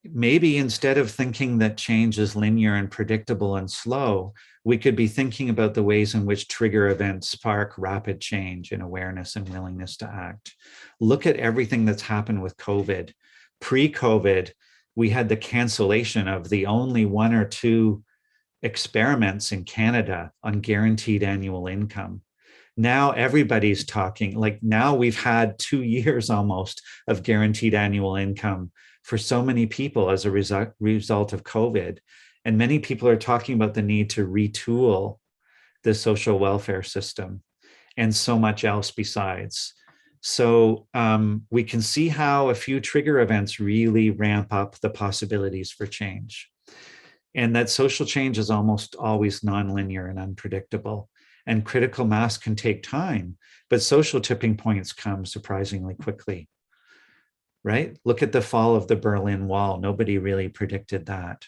maybe instead of thinking that change is linear and predictable and slow, we could be thinking about the ways in which trigger events spark rapid change in awareness and willingness to act. Look at everything that's happened with COVID. Pre-COVID, we had the cancellation of the only 1 or 2 experiments in Canada on guaranteed annual income. Now everybody's talking, like now we've had 2 years almost of guaranteed annual income for so many people as a result of COVID. And many people are talking about the need to retool the social welfare system and so much else besides. So we can see how a few trigger events really ramp up the possibilities for change. And that social change is almost always nonlinear and unpredictable. And critical mass can take time, but social tipping points come surprisingly quickly, right? Look at the fall of the Berlin Wall. Nobody really predicted that.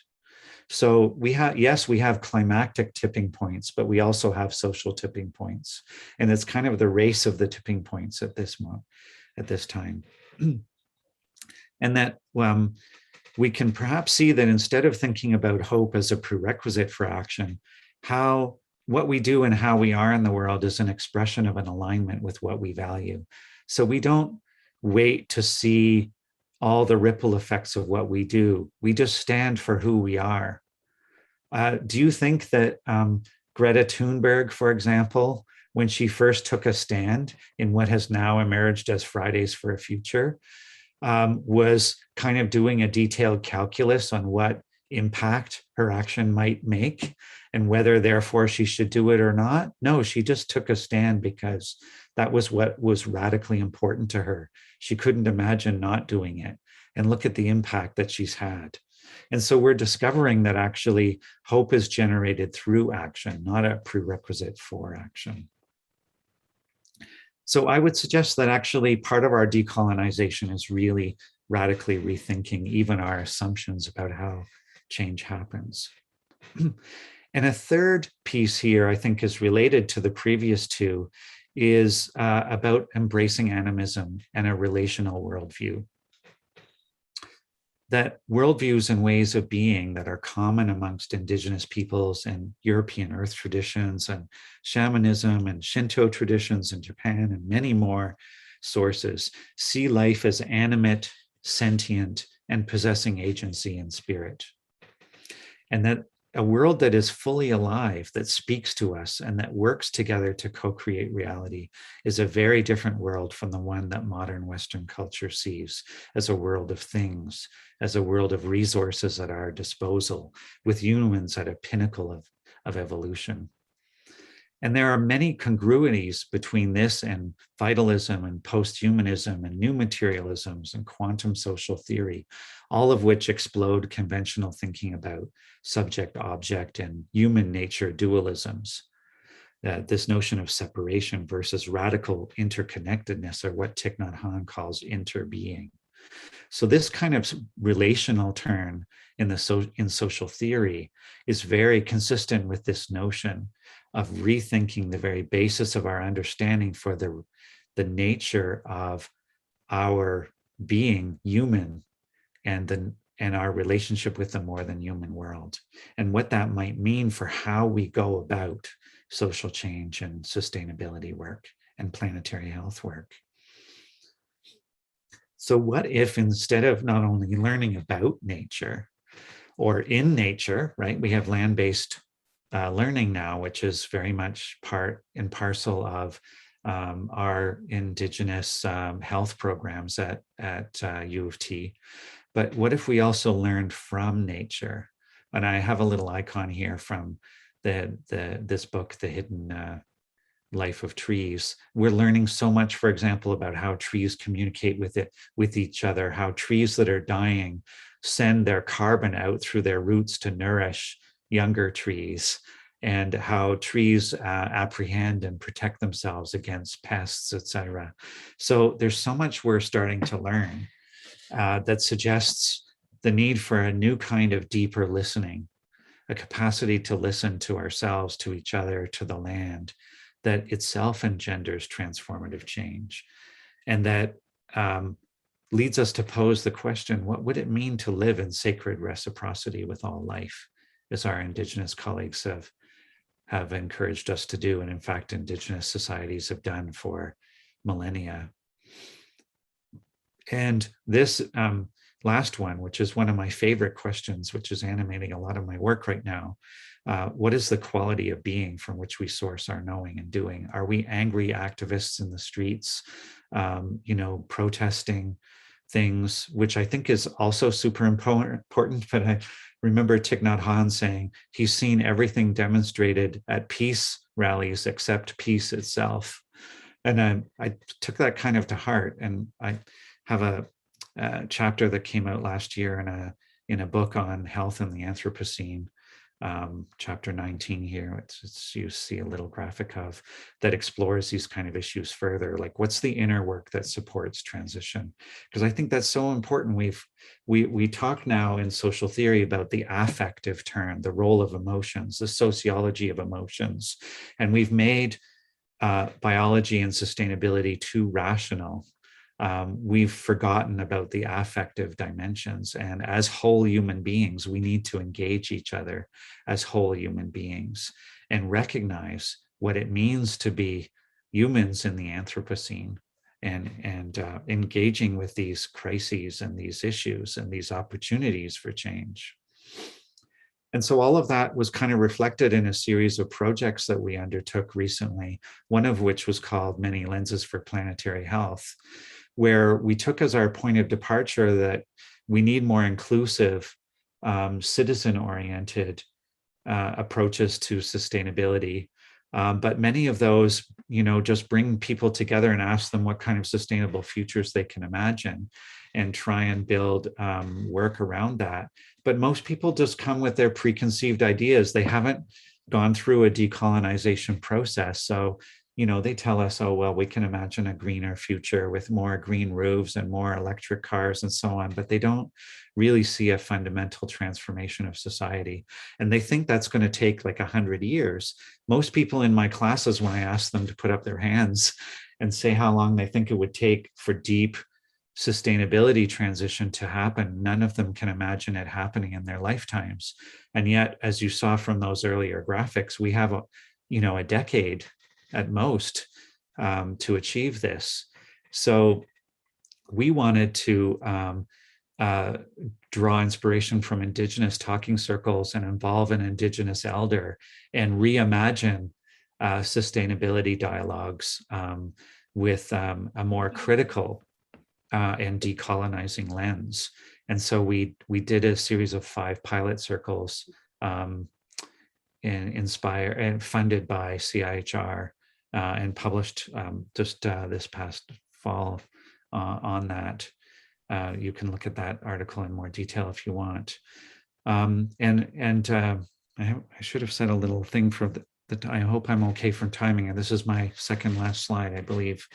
So we have, yes, we have climactic tipping points, but we also have social tipping points. And it's kind of the race of the tipping points at this time. And that we can perhaps see that instead of thinking about hope as a prerequisite for action, what we do and how we are in the world is an expression of an alignment with what we value. So we don't wait to see all the ripple effects of what we do. We just stand for who we are. Do you think that Greta Thunberg, for example, when she first took a stand in what has now emerged as Fridays for a Future, was kind of doing a detailed calculus on what impact her action might make and whether therefore she should do it or not? No, she just took a stand because that was what was radically important to her. She couldn't imagine not doing it. And look at the impact that she's had. And so we're discovering that actually hope is generated through action, not a prerequisite for action. So I would suggest that actually part of our decolonization is really radically rethinking even our assumptions about how change happens. And a third piece here, I think, is related to the previous two, is about embracing animism and a relational worldview. That worldviews and ways of being that are common amongst Indigenous peoples and European earth traditions and shamanism and Shinto traditions in Japan and many more sources see life as animate, sentient, and possessing agency and spirit. And that a world that is fully alive, that speaks to us and that works together to co-create reality is a very different world from the one that modern Western culture sees as a world of things, as a world of resources at our disposal, with humans at a pinnacle of evolution. And there are many congruities between this and vitalism and post-humanism and new materialisms and quantum social theory, all of which explode conventional thinking about subject-object and human nature dualisms. This notion of separation versus radical interconnectedness, or what Thich Nhat Hanh calls interbeing. So this kind of relational turn in social theory is very consistent with this notion of rethinking the very basis of our understanding for the nature of our being human and our relationship with the more than human world, and what that might mean for how we go about social change and sustainability work and planetary health work. So what if instead of not only learning about nature or in nature, right, we have land-based learning now, which is very much part and parcel of our Indigenous health programs at U of T. But what if we also learned from nature? And I have a little icon here from this book, The Hidden Life of Trees. We're learning so much, for example, about how trees communicate with each other, how trees that are dying send their carbon out through their roots to nourish younger trees, and how trees apprehend and protect themselves against pests, etc. So there's so much we're starting to learn that suggests the need for a new kind of deeper listening, a capacity to listen to ourselves, to each other, to the land, that itself engenders transformative change. And that leads us to pose the question, what would it mean to live in sacred reciprocity with all life, as our Indigenous colleagues have encouraged us to do, and in fact, Indigenous societies have done for millennia. And this last one, which is one of my favorite questions, which is animating a lot of my work right now, what is the quality of being from which we source our knowing and doing? Are we angry activists in the streets, protesting things, which I think is also super important, but I remember Thich Nhat Hanh saying he's seen everything demonstrated at peace rallies except peace itself. And I took that kind of to heart. And I have a chapter that came out last year in a book on health in the Anthropocene, chapter 19 here. You see a little graphic of that explores these kind of issues further, like what's the inner work that supports transition? Because I think that's so important. We talk now in social theory about the affective turn, the role of emotions, the sociology of emotions, and we've made biology and sustainability too rational. We've forgotten about the affective dimensions. And as whole human beings, we need to engage each other as whole human beings and recognize what it means to be humans in the Anthropocene, and engaging with these crises and these issues and these opportunities for change. And so all of that was kind of reflected in a series of projects that we undertook recently, one of which was called Many Lenses for Planetary Health, where we took as our point of departure that we need more inclusive, citizen-oriented approaches to sustainability. But many of those, just bring people together and ask them what kind of sustainable futures they can imagine and try and build work around that. But most people just come with their preconceived ideas. They haven't gone through a decolonization process. So, they tell us, oh, well, we can imagine a greener future with more green roofs and more electric cars and so on, but they don't really see a fundamental transformation of society. And they think that's going to take like 100 years. Most people in my classes, when I ask them to put up their hands and say how long they think it would take for deep sustainability transition to happen, none of them can imagine it happening in their lifetimes. And yet, as you saw from those earlier graphics, we have a decade at most to achieve this. So we wanted to draw inspiration from Indigenous talking circles and involve an Indigenous elder and reimagine sustainability dialogues with a more critical and decolonizing lens. And so we did a series of 5 pilot circles inspired and funded by CIHR and published just this past fall on that. You can look at that article in more detail if you want. I should have said a little thing for I hope I'm okay from timing, and this is my second last slide, I believe.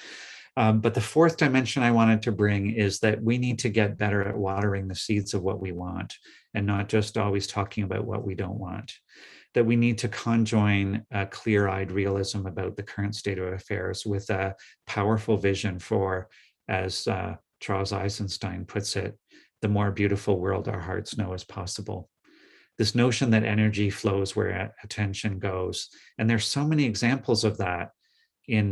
But the fourth dimension I wanted to bring is that we need to get better at watering the seeds of what we want and not just always talking about what we don't want. That we need to conjoin a clear-eyed realism about the current state of affairs with a powerful vision for, as Charles Eisenstein puts it, the more beautiful world our hearts know is possible. This notion that energy flows where attention goes. And there's so many examples of that in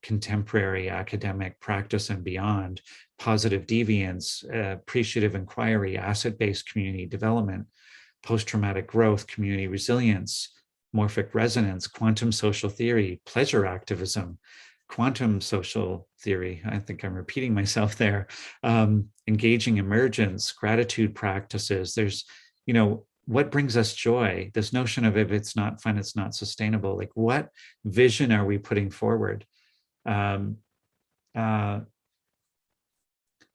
contemporary academic practice and beyond: positive deviance, appreciative inquiry, asset-based community development, post-traumatic growth, community resilience, morphic resonance, quantum social theory, pleasure activism, quantum social theory, I think I'm repeating myself there, engaging emergence, gratitude practices. There's, what brings us joy? This notion of if it's not fun, it's not sustainable. Like, what vision are we putting forward? Some of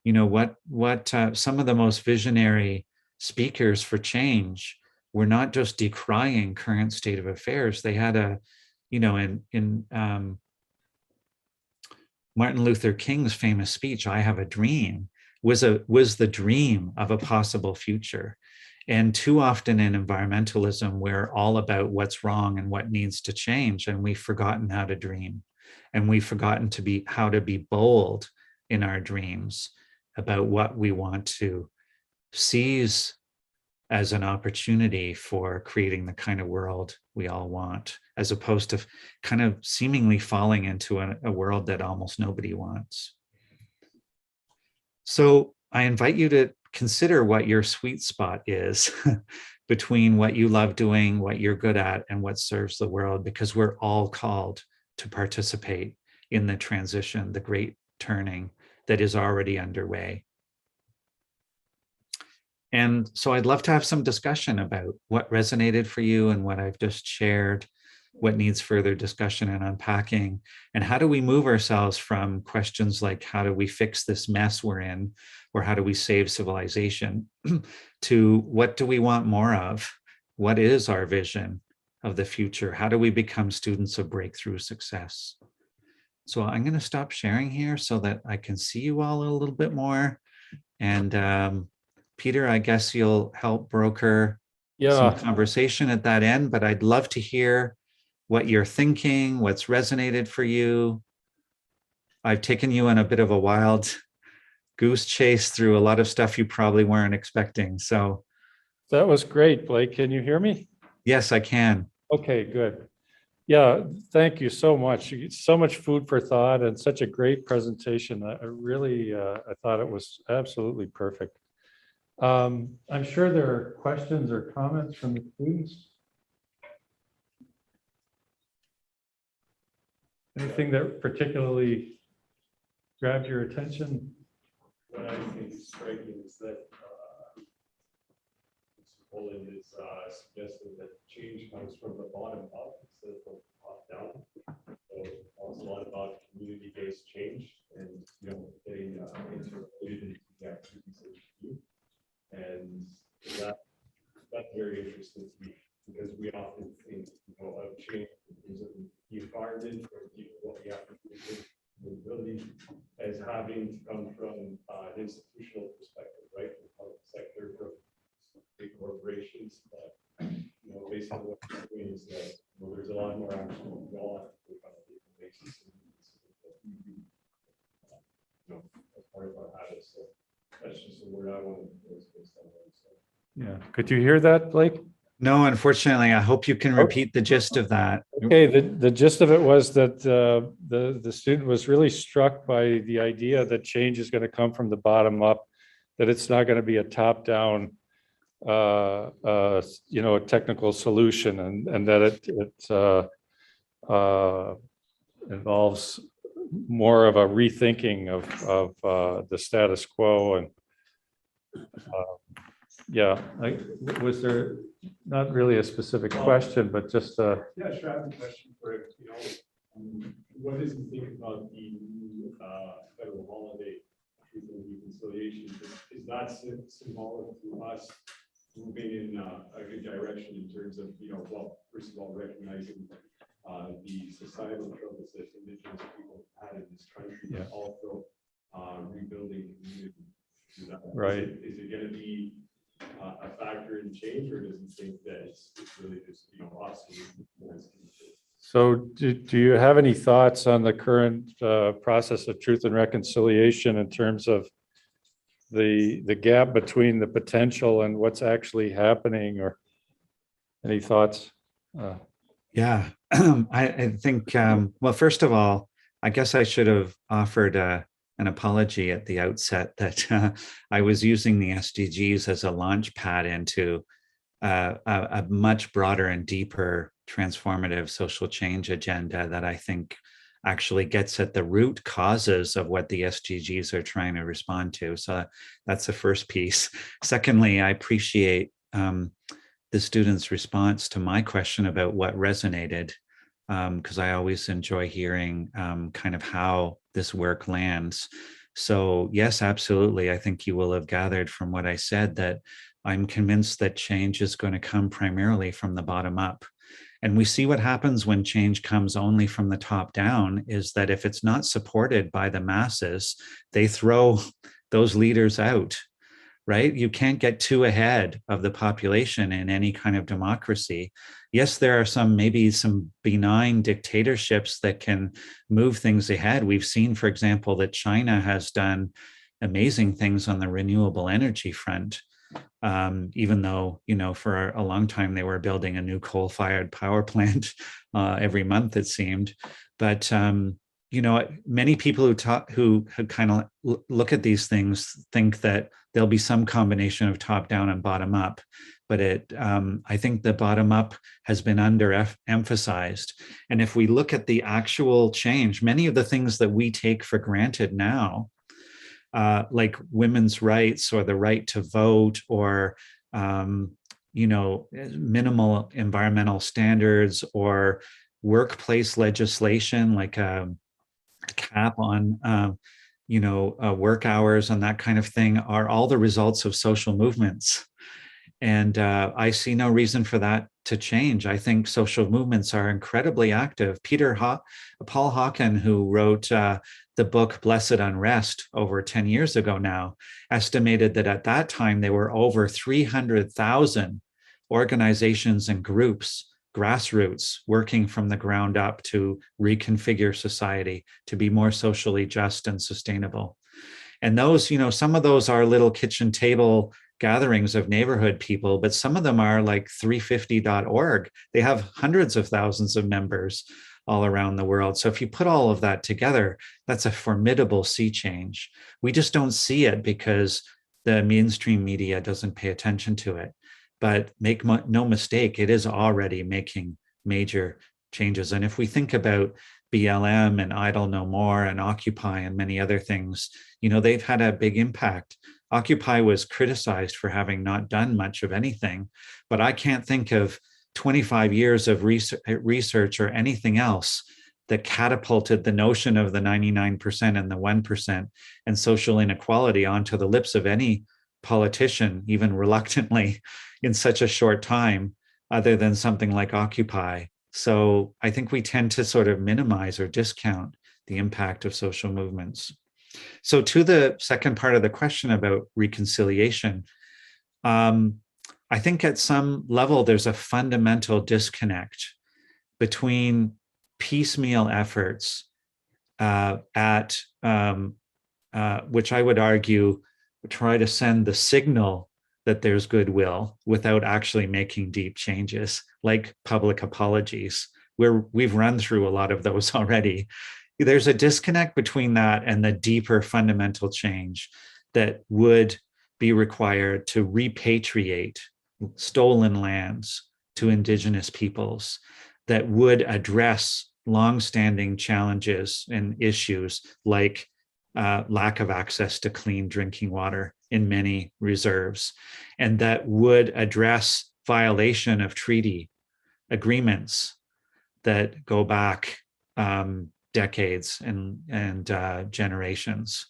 the most visionary speakers for change were not just decrying current state of affairs. They had in Martin Luther King's famous speech, "I have a dream," was the dream of a possible future. And too often in environmentalism, we're all about what's wrong and what needs to change, and we've forgotten how to dream, and we've forgotten how to be bold in our dreams about what we want to seize as an opportunity for creating the kind of world we all want, as opposed to kind of seemingly falling into a world that almost nobody wants. So I invite you to consider what your sweet spot is between what you love doing, what you're good at, and what serves the world, because we're all called to participate in the transition, the great turning that is already underway. And so I'd love to have some discussion about what resonated for you and what I've just shared, what needs further discussion and unpacking, and how do we move ourselves from questions like, how do we fix this mess we're in, or how do we save civilization, to what do we want more of? What is our vision of the future? How do we become students of breakthrough success? So I'm going to stop sharing here so that I can see you all a little bit more. And Peter, I guess you'll help broker some conversation at that end, but I'd love to hear what you're thinking, what's resonated for you. I've taken you on a bit of a wild goose chase through a lot of stuff you probably weren't expecting. So That was great, Blake. Can you hear me? yes, I can. Okay, good. Yeah, thank you so much. So much food for thought and such a great presentation. I really, I thought it was absolutely perfect. I'm sure there are questions or comments from the students. Anything that particularly grabbed your attention? What I think is striking is that Poland is suggesting that change comes from the bottom up instead of from the top down. So it talks a lot about community-based change and getting included into the activities that you do. And that's very interesting to me, because we often think of change in terms of the environment or what we have to do with mobility as having to come from an institutional perspective, right? From the public sector, from big corporations. But basically what we're doing is that there's a lot more action going on on a daily basis, as part of our habits. So that's just a word I want to use based on what you said. Yeah, could you hear that, Blake? No, unfortunately, I hope you can repeat the gist of that. Okay, the gist of it was that the student was really struck by the idea that change is going to come from the bottom up, that it's not going to be a top-down, a technical solution, and that it involves more of a rethinking of the status quo. And was there not really a specific question, but just yeah, sure. I have a question for it. What does he think about the new federal holiday, Truth and Reconciliation? Is that symbolic to us moving in a good direction in terms of, well, first of all, recognizing the societal troubles that Indigenous people had in this country, but also rebuilding community? Right. Is it going to be a factor in change, or does he think that it's really just us? So do you have any thoughts on the current process of truth and reconciliation in terms of the gap between the potential and what's actually happening, or any thoughts? Yeah, I think, well, first of all, I guess I should have offered an apology at the outset that I was using the SDGs as a launch pad into a much broader and deeper transformative social change agenda that I think actually gets at the root causes of what the SDGs are trying to respond to. So that's the first piece. Secondly, I appreciate the students' response to my question about what resonated, because I always enjoy hearing kind of how this work lands. So yes, absolutely. I think you will have gathered from what I said that I'm convinced that change is going to come primarily from the bottom up. And we see what happens when change comes only from the top down is that if it's not supported by the masses, they throw those leaders out, right? You can't get too ahead of the population in any kind of democracy. Yes, there are maybe some benign dictatorships that can move things ahead. We've seen, for example, that China has done amazing things on the renewable energy front. Even though, for a long time they were building a new coal-fired power plant every month, it seemed. But many people who kind of look at these things think that there'll be some combination of top down and bottom up. But I think the bottom up has been underemphasized. And if we look at the actual change, many of the things that we take for granted now, like women's rights or the right to vote or minimal environmental standards or workplace legislation like a cap on work hours and that kind of thing are all the results of social movements. And I see no reason for that to change. I think social movements are incredibly active. Paul Hawken, who wrote the book Blessed Unrest over 10 years ago now, estimated that at that time there were over 300,000 organizations and groups, grassroots, working from the ground up to reconfigure society to be more socially just and sustainable. And those, some of those are little kitchen table gatherings of neighborhood people, but some of them are like 350.org. They have hundreds of thousands of members all around the world. So if you put all of that together, that's a formidable sea change. We just don't see it because the mainstream media doesn't pay attention to it. But make no mistake, it is already making major changes. And if we think about BLM and Idle No More and Occupy and many other things, they've had a big impact. Occupy was criticized for having not done much of anything, but I can't think of 25 years of research or anything else that catapulted the notion of the 99% and the 1% and social inequality onto the lips of any politician, even reluctantly, in such a short time, other than something like Occupy. So I think we tend to sort of minimize or discount the impact of social movements. So to the second part of the question about reconciliation, I think at some level there's a fundamental disconnect between piecemeal efforts which I would argue try to send the signal that there's goodwill without actually making deep changes, like public apologies, where we've run through a lot of those already. There's a disconnect between that and the deeper fundamental change that would be required to repatriate stolen lands to Indigenous peoples, that would address longstanding challenges and issues like lack of access to clean drinking water in many reserves, and that would address violation of treaty agreements that go back decades and generations.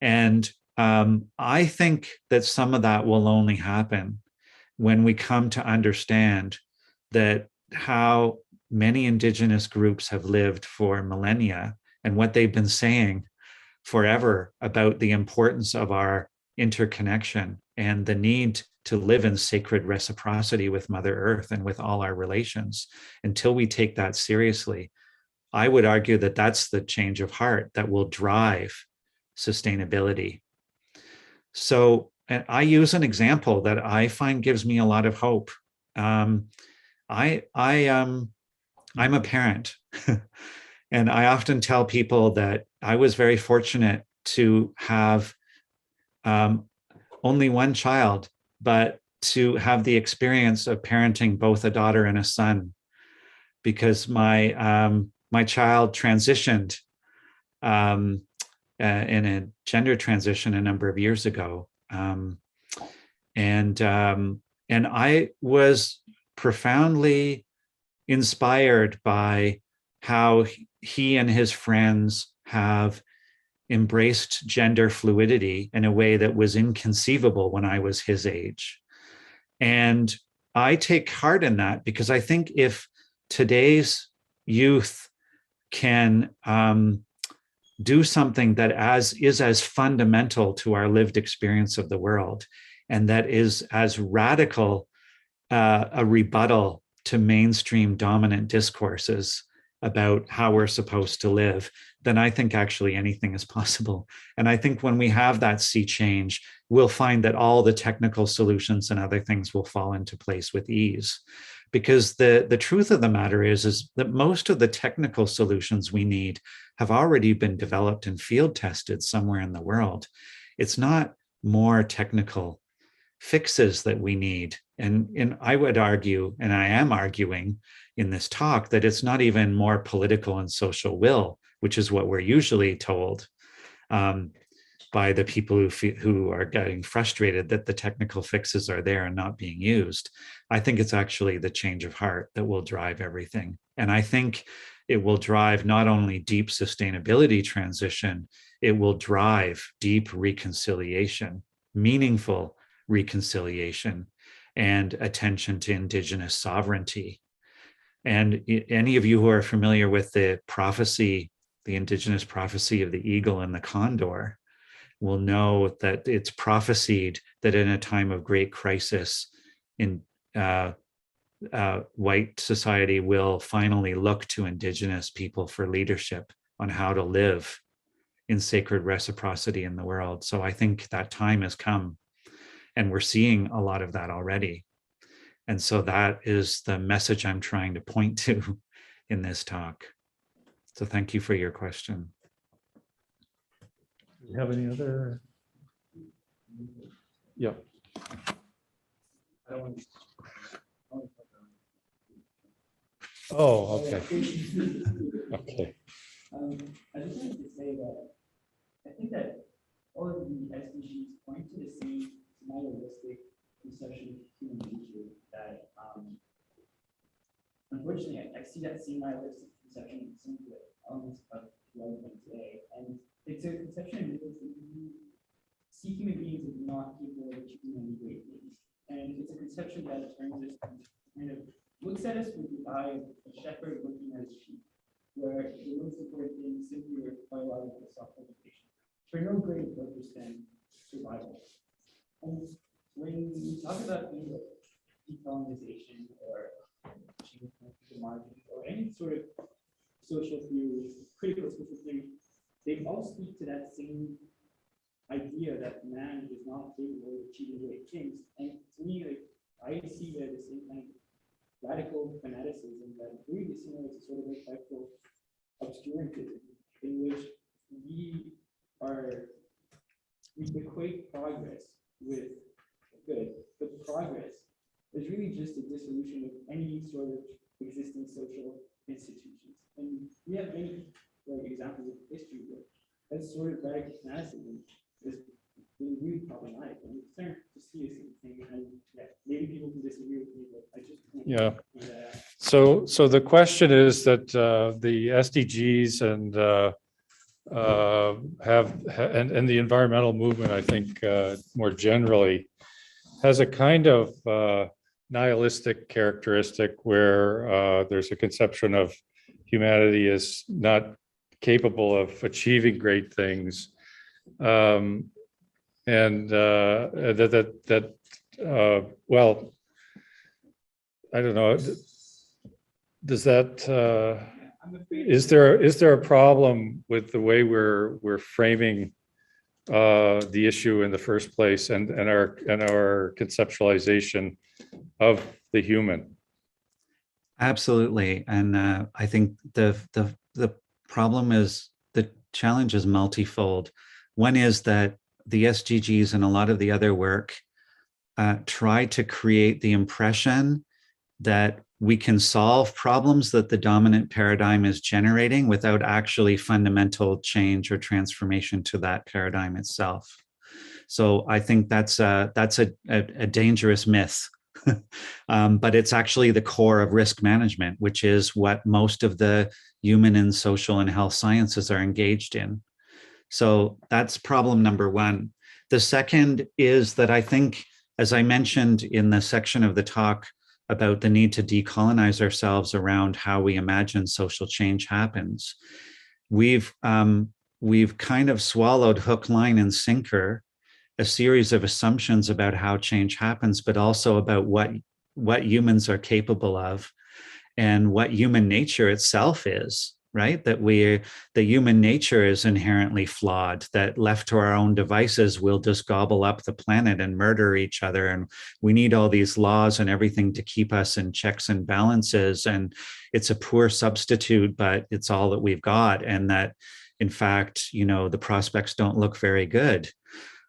And I think that some of that will only happen when we come to understand that how many Indigenous groups have lived for millennia and what they've been saying forever about the importance of our interconnection and the need to live in sacred reciprocity with Mother Earth and with all our relations. Until we take that seriously, I would argue that that's the change of heart that will drive sustainability. So I use an example that I find gives me a lot of hope. I'm a parent, and I often tell people that I was very fortunate to have only one child, but to have the experience of parenting both a daughter and a son, because my child transitioned in a gender transition a number of years ago. And I was profoundly inspired by how he and his friends have embraced gender fluidity in a way that was inconceivable when I was his age. And I take heart in that, because I think if today's youth can do something that is as fundamental to our lived experience of the world, and that is as radical a rebuttal to mainstream dominant discourses about how we're supposed to live, then I think actually anything is possible. And I think when we have that sea change, we'll find that all the technical solutions and other things will fall into place with ease. Because the truth of the matter is that most of the technical solutions we need have already been developed and field tested somewhere in the world. It's not more technical fixes that we need. And I would argue, and I am arguing in this talk, that it's not even more political and social will, which is what we're usually told by the people who are getting frustrated that the technical fixes are there and not being used. I think it's actually the change of heart that will drive everything. And I think it will drive not only deep sustainability transition, it will drive deep reconciliation, meaningful reconciliation, and attention to Indigenous sovereignty. And any of you who are familiar with the prophecy, the Indigenous prophecy of the eagle and the condor, will know that it's prophesied that in a time of great crisis, in white society will finally look to Indigenous people for leadership on how to live in sacred reciprocity in the world. So I think that time has come, and we're seeing a lot of that already. And so that is the message I'm trying to point to in this talk. So thank you for your question. Do you have any other? Yeah. Oh, okay. Okay. I just wanted to say that I think that all of the SDGs point to the same nihilistic conception of human nature that, unfortunately, I see that same nihilistic conception in some of the elements of development today. And it's a conception that we see human beings as not capable of achieving any great things. And it's a conception that turns us kind of looks at us with the eye of a shepherd looking at his sheep, where the most important thing is simply your biological self-preservation for no greater purpose than survival. And when we talk about things like decolonization or the margins or any sort of social theories, critical social theory, they all speak to that same idea that man is not capable of achieving great things. And to me, like, I see that the same kind of radical fanaticism that really similar to sort of a type of obscurantism, in which we equate progress with good, but progress is really just a dissolution of any sort of existing social institutions. And we have many examples of history where that sort of radical fanaticism is really problematic. And it's starting to see the same thing. And yeah, maybe people can disagree with me, but I just Yeah. So the question is that the SDGs and the environmental movement, I think, more generally, has a kind of nihilistic characteristic where there's a conception of humanity as not capable of achieving great things, and well, I don't know. Does that is there a problem with the way we're framing the issue in the first place, and our conceptualization of the human? Absolutely. And I think the problem is, the challenge is multifold. One is that the SDGs and a lot of the other work try to create the impression that we can solve problems that the dominant paradigm is generating without actually fundamental change or transformation to that paradigm itself. So I think that's a dangerous myth But it's actually the core of risk management, which is what most of the human and social and health sciences are engaged in. So that's problem number one. The second is that I think, as I mentioned in the section of the talk about the need to decolonize ourselves around how we imagine social change happens, we've kind of swallowed hook, line, and sinker a series of assumptions about how change happens, but also about what humans are capable of and what human nature itself is, right? That the human nature is inherently flawed, that left to our own devices, we'll just gobble up the planet and murder each other. And we need all these laws and everything to keep us in checks and balances. And it's a poor substitute, but it's all that we've got. And that, in fact, the prospects don't look very good.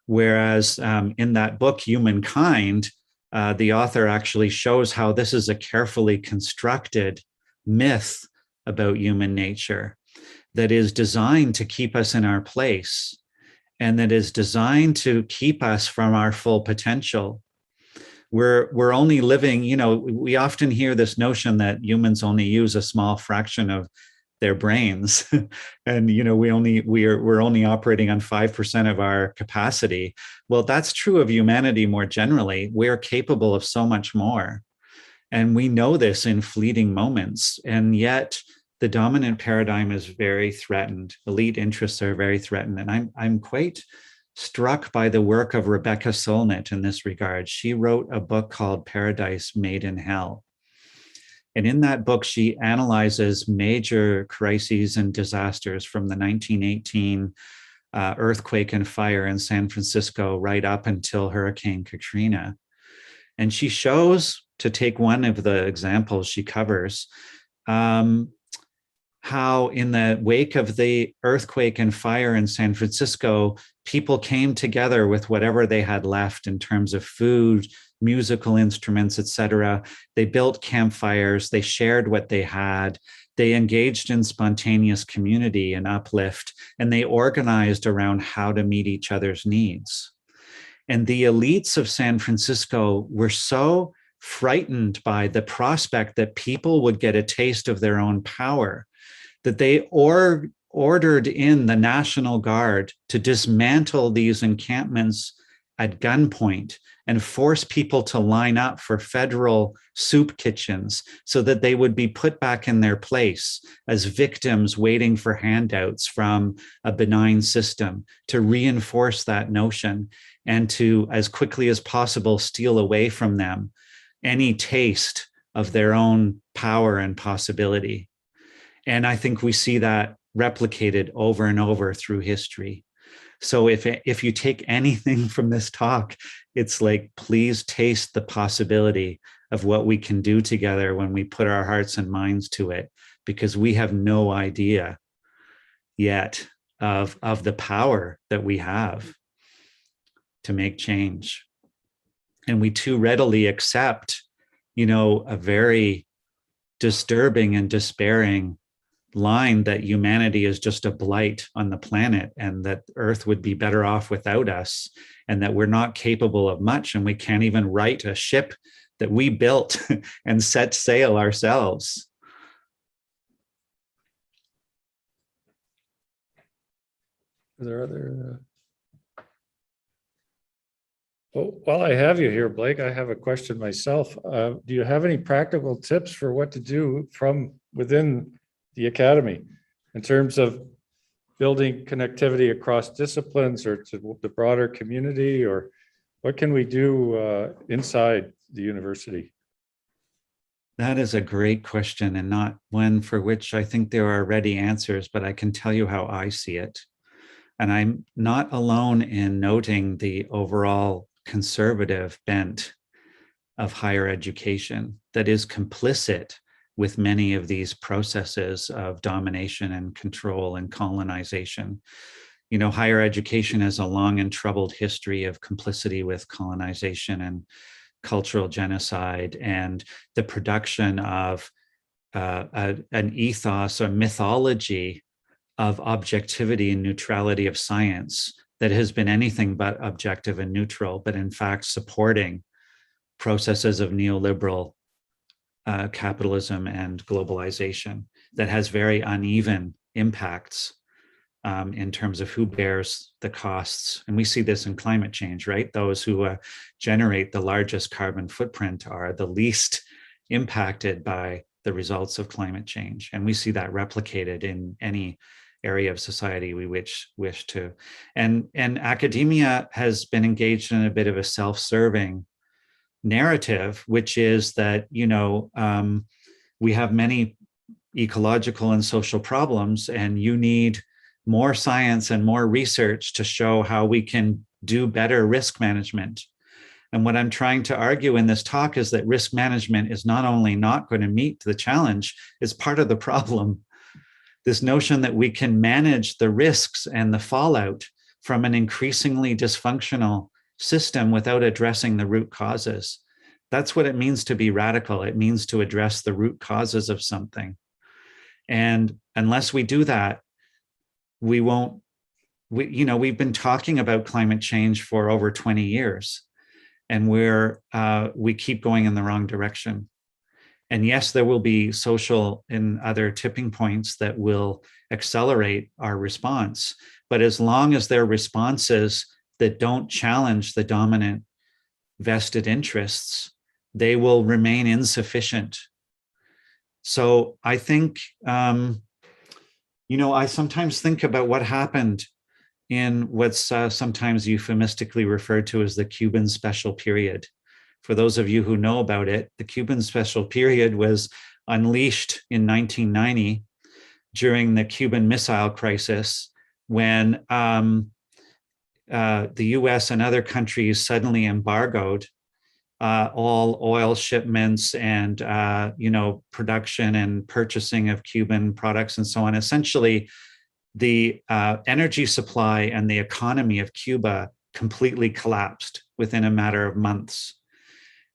Whereas in that book, Humankind, the author actually shows how this is a carefully constructed myth about human nature that is designed to keep us in our place and that is designed to keep us from our full potential. We're only living, we often hear this notion that humans only use a small fraction of their brains. And, we're only operating on 5% of our capacity. Well, that's true of humanity more generally. We're capable of so much more. And we know this in fleeting moments. And yet the dominant paradigm is very threatened. Elite interests are very threatened. And I'm quite struck by the work of Rebecca Solnit in this regard. She wrote a book called Paradise Made in Hell. And in that book, she analyzes major crises and disasters from the 1918 earthquake and fire in San Francisco right up until Hurricane Katrina. And she shows, to take one of the examples she covers, how in the wake of the earthquake and fire in San Francisco, people came together with whatever they had left in terms of food, musical instruments, etc. They built campfires, they shared what they had, they engaged in spontaneous community and uplift, and they organized around how to meet each other's needs. And the elites of San Francisco were so frightened by the prospect that people would get a taste of their own power that they ordered in the National Guard to dismantle these encampments at gunpoint and force people to line up for federal soup kitchens so that they would be put back in their place as victims waiting for handouts from a benign system, to reinforce that notion and to, as quickly as possible, steal away from them any taste of their own power and possibility. And I think we see that replicated over and over through history. So if you take anything from this talk, it's like, please taste the possibility of what we can do together when we put our hearts and minds to it, because we have no idea yet of the power that we have to make change. And we too readily accept, a very disturbing and despairing line that humanity is just a blight on the planet and that Earth would be better off without us, and that we're not capable of much, and we can't even right a ship that we built and set sail ourselves. Are there other? Well, while I have you here, Blake, I have a question myself. Do you have any practical tips for what to do from within the academy in terms of building connectivity across disciplines or to the broader community, or what can we do inside the university? That is a great question, and not one for which I think there are ready answers, but I can tell you how I see it. And I'm not alone in noting the overall conservative bent of higher education that is complicit with many of these processes of domination and control and colonization. Higher education has a long and troubled history of complicity with colonization and cultural genocide and the production of an ethos or mythology of objectivity and neutrality of science that has been anything but objective and neutral, but in fact supporting processes of neoliberal capitalism and globalization that has very uneven impacts in terms of who bears the costs. And we see this in climate change, right? Those who generate the largest carbon footprint are the least impacted by the results of climate change. And we see that replicated in any area of society we wish to. And academia has been engaged in a bit of a self-serving narrative, which is that, we have many ecological and social problems, and you need more science and more research to show how we can do better risk management. And what I'm trying to argue in this talk is that risk management is not only not going to meet the challenge, it's part of the problem. This notion that we can manage the risks and the fallout from an increasingly dysfunctional system without addressing the root causes. That's what it means to be radical. It means to address the root causes of something. And unless we do that, we've been talking about climate change for over 20 years, and we keep going in the wrong direction. And yes, there will be social and other tipping points that will accelerate our response. But as long as there are responses that don't challenge the dominant vested interests, they will remain insufficient. So I think, I sometimes think about what happened in what's sometimes euphemistically referred to as the Cuban Special Period. For those of you who know about it, the Cuban Special Period was unleashed in 1990 during the Cuban Missile Crisis, when the US and other countries suddenly embargoed all oil shipments and production and purchasing of Cuban products and so on. Essentially, the energy supply and the economy of Cuba completely collapsed within a matter of months.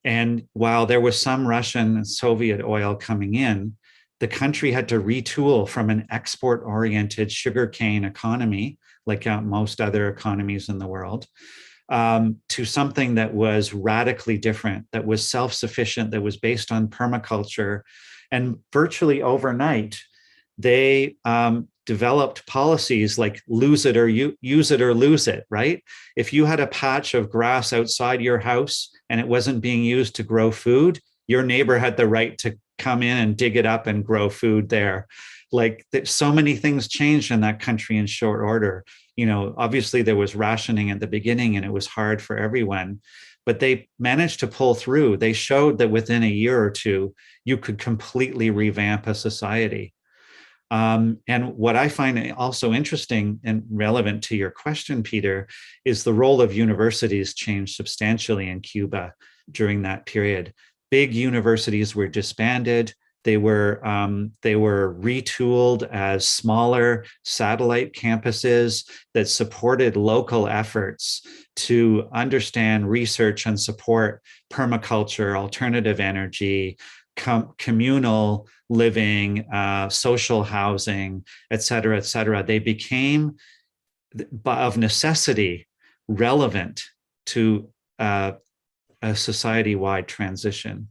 And while there was some Russian and Soviet oil coming in, the country had to retool from an export-oriented sugarcane economy, like most other economies in the world, to something that was radically different, that was self-sufficient, that was based on permaculture. And virtually overnight, they developed policies like use it or lose it, right? If you had a patch of grass outside your house and it wasn't being used to grow food, your neighbor had the right to come in and dig it up and grow food there. Like, so many things changed in that country in short order. Obviously there was rationing at the beginning and it was hard for everyone, but they managed to pull through. They showed that within a year or two, you could completely revamp a society. And what I find also interesting and relevant to your question, Peter, is the role of universities changed substantially in Cuba during that period. Big universities were disbanded. They were retooled as smaller satellite campuses that supported local efforts to understand, research, and support permaculture, alternative energy, communal living, social housing, et cetera, et cetera. They became, of necessity, relevant to a society-wide transition.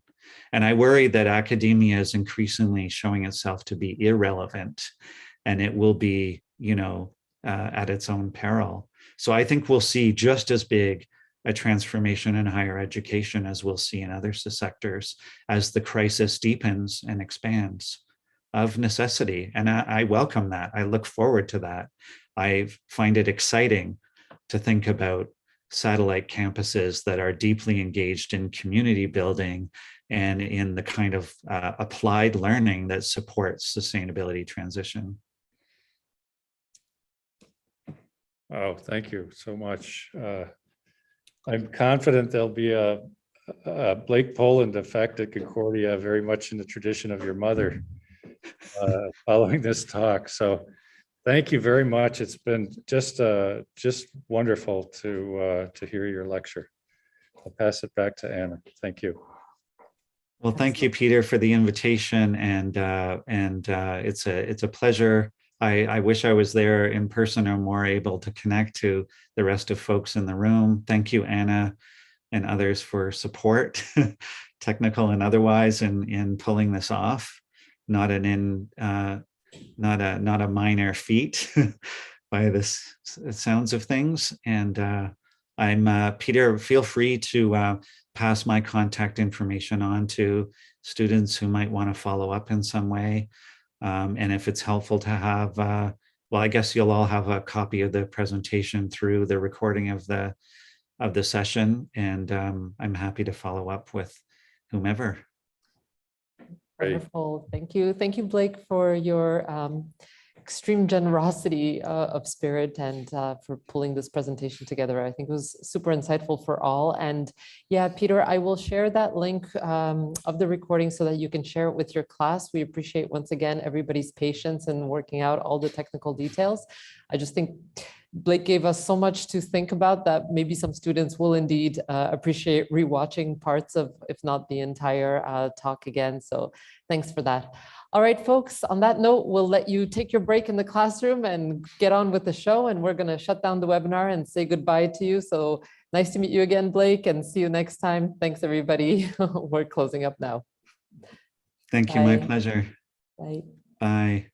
And I worry that academia is increasingly showing itself to be irrelevant, and it will be, at its own peril. So I think we'll see just as big a transformation in higher education as we'll see in other sectors as the crisis deepens and expands, of necessity. And I welcome that. I look forward to that. I find it exciting to think about satellite campuses that are deeply engaged in community building and in the kind of applied learning that supports sustainability transition. Oh, thank you so much. I'm confident there'll be a Blake Poland effect at Concordia, very much in the tradition of your mother, following this talk. So thank you very much. It's been just wonderful to hear your lecture. I'll pass it back to Anna. Thank you. Well, thank you, Peter, for the invitation, and it's a pleasure. I wish I was there in person or more able to connect to the rest of folks in the room. Thank you, Anna and others for support, technical and otherwise, in pulling this off. Not a minor feat by the sounds of things. And I'm Peter. Feel free to pass my contact information on to students who might want to follow up in some way. And if it's helpful to have, well, I guess you'll all have a copy of the presentation through the recording of the session, and I'm happy to follow up with whomever. Great. Wonderful. Thank you. Thank you, Blake, for your extreme generosity of spirit and for pulling this presentation together. I think it was super insightful for all. And yeah, Peter, I will share that link of the recording so that you can share it with your class. We appreciate once again everybody's patience in working out all the technical details. I just think Blake gave us so much to think about that maybe some students will indeed appreciate rewatching parts of, if not the entire talk again. So thanks for that. All right, folks, on that note, we'll let you take your break in the classroom and get on with the show. And we're going to shut down the webinar and say goodbye to you. So nice to meet you again, Blake, and see you next time. Thanks, everybody. We're closing up now. Thank you. My Bye. pleasure. Bye. Bye.